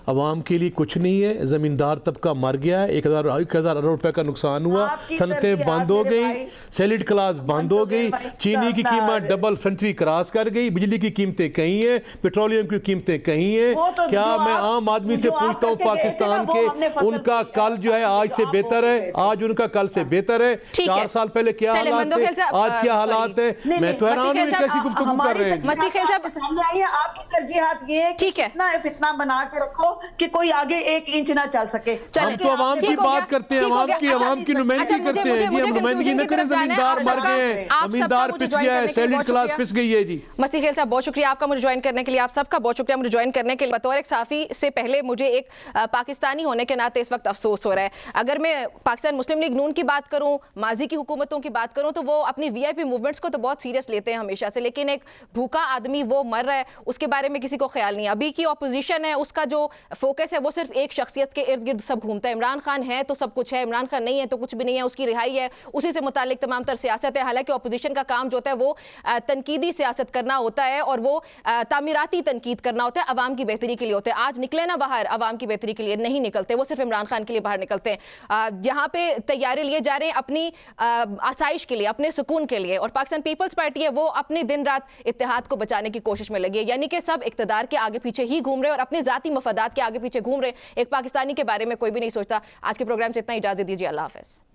S2: अवाम के लिए कुछ नहीं है, जमींदार तबका मर गया है, 1,000 अरब रुपए का नुकसान हुआ,
S3: आपकी
S2: सनतें
S3: तरजीहात
S2: बंद हो
S3: मेरे
S2: गई,
S3: भाई,
S2: सैलिड क्लास बंद हो गई,
S3: भाई,
S2: चीनी की कीमत
S3: ना-
S2: डबल सेंचुरी क्रॉस कर गई, बिजली की कीमतें कहीं हैं, पेट्रोलियम की कीमतें कहीं
S3: वो
S2: हैं।
S3: तो
S2: क्या
S3: जो
S2: मैं
S3: आप-
S2: आम आदमी से
S3: जो आप
S2: पूछता हूँ
S3: करके गए थे ना,
S2: पाकिस्तान
S3: वो हमने
S2: के,
S3: फसल
S2: उनका
S3: बोई है,
S2: कल जो है आज से
S3: आप
S2: बेहतर
S3: बोल
S2: है,
S3: रहे थे।
S2: आज उनका कल से बेहतर है।
S1: ठीक है।
S2: 4 साल पहले क्या
S1: चले,
S2: हालात
S1: मंदोखेल
S2: थे,
S1: साहब,
S2: आज क्या
S1: sorry।
S2: हालात है?
S3: नहीं,
S2: मैं
S3: नहीं,
S2: तो हैरान हूँ
S1: मस्ती खेल
S2: कैसी
S1: साहब,
S2: गुफ्तगू
S3: हमारी
S2: कर रहे हैं।
S1: मस्ती खेल साहब,
S3: सामने आई है, आपकी तरजीहात ये है कि
S1: ठीक है।
S3: इतना फितना बना के रखो कि कोई आगे 1 इंच ना चल सके।
S2: हम तो अवाम की बात करते हैं, अवाम की नुमाइंदगी करते हैं जी, हम नुमाइंदगी न करें। जमींदार मर गए हैं, जमींदार पिस गया है, सैलिड क्लास पिस गई है जी।
S1: मस्ती खेल साहब, बहुत शुक्रिया आपका मुझे ज्वाइन करने के लिए, आप सबका बहुत शुक्रिया मुझे ज्वाइन करने के लिए। बतौर एक साफी से पहले मुझे एक पाकिस्तानी होने के नाते इस वक्त अफसोस हो रहा है। अगर मैं पाकिस्तान मुस्लिम लीग नून की बात करूं, माजी की हुकूमतों की बात करूं, तो वो अपनी वीआईपी मूवमेंट्स को तो बहुत सीरियस लेते हैं हमेशा से, लेकिन एक भूखा आदमी वो मर रहा है उसके बारे में किसी को ख्याल नहीं। अभी की ऑपोजिशन है उसका जो फोकस है वो सिर्फ एक शख्सियत के इर्द गिर्द सब घूमता है। इमरान खान है तो सब कुछ है, इमरान खान नहीं है तो कुछ भी नहीं है, उसकी रिहाई है, उसी से मुतालिक तमाम तर सियासत है। हालांकि ऑपोजिशन का काम जो होता है वो तनकीदी सियासत करना होता है और वो तामीराती तनकीद करना होता है, अवाम की बेहतरी के लिए होता है। आज निकले ना बाहर अवाम की बेहतरी के लिए, नहीं निकलते, वो सिर्फ इमरान खान के लिए बाहर निकलते हैं। यहाँ पे तैयारी लिए जा रहे हैं अपनी आसाइश के लिए, अपने सुकून के लिए, और पाकिस्तान पीपल्स पार्टी है वो अपनी दिन रात इत्तेहाद को बचाने की कोशिश में लगी है। यानी कि सब इक़्तिदार के आगे पीछे ही घूम रहे और अपने ज़ाती मफादात के आगे पीछे घूम रहे। एक पाकिस्तानी के बारे में कोई भी नहीं सोचता। आज के प्रोग्राम से इतना इजाज़त दीजिए, अल्लाह हाफ़िज़।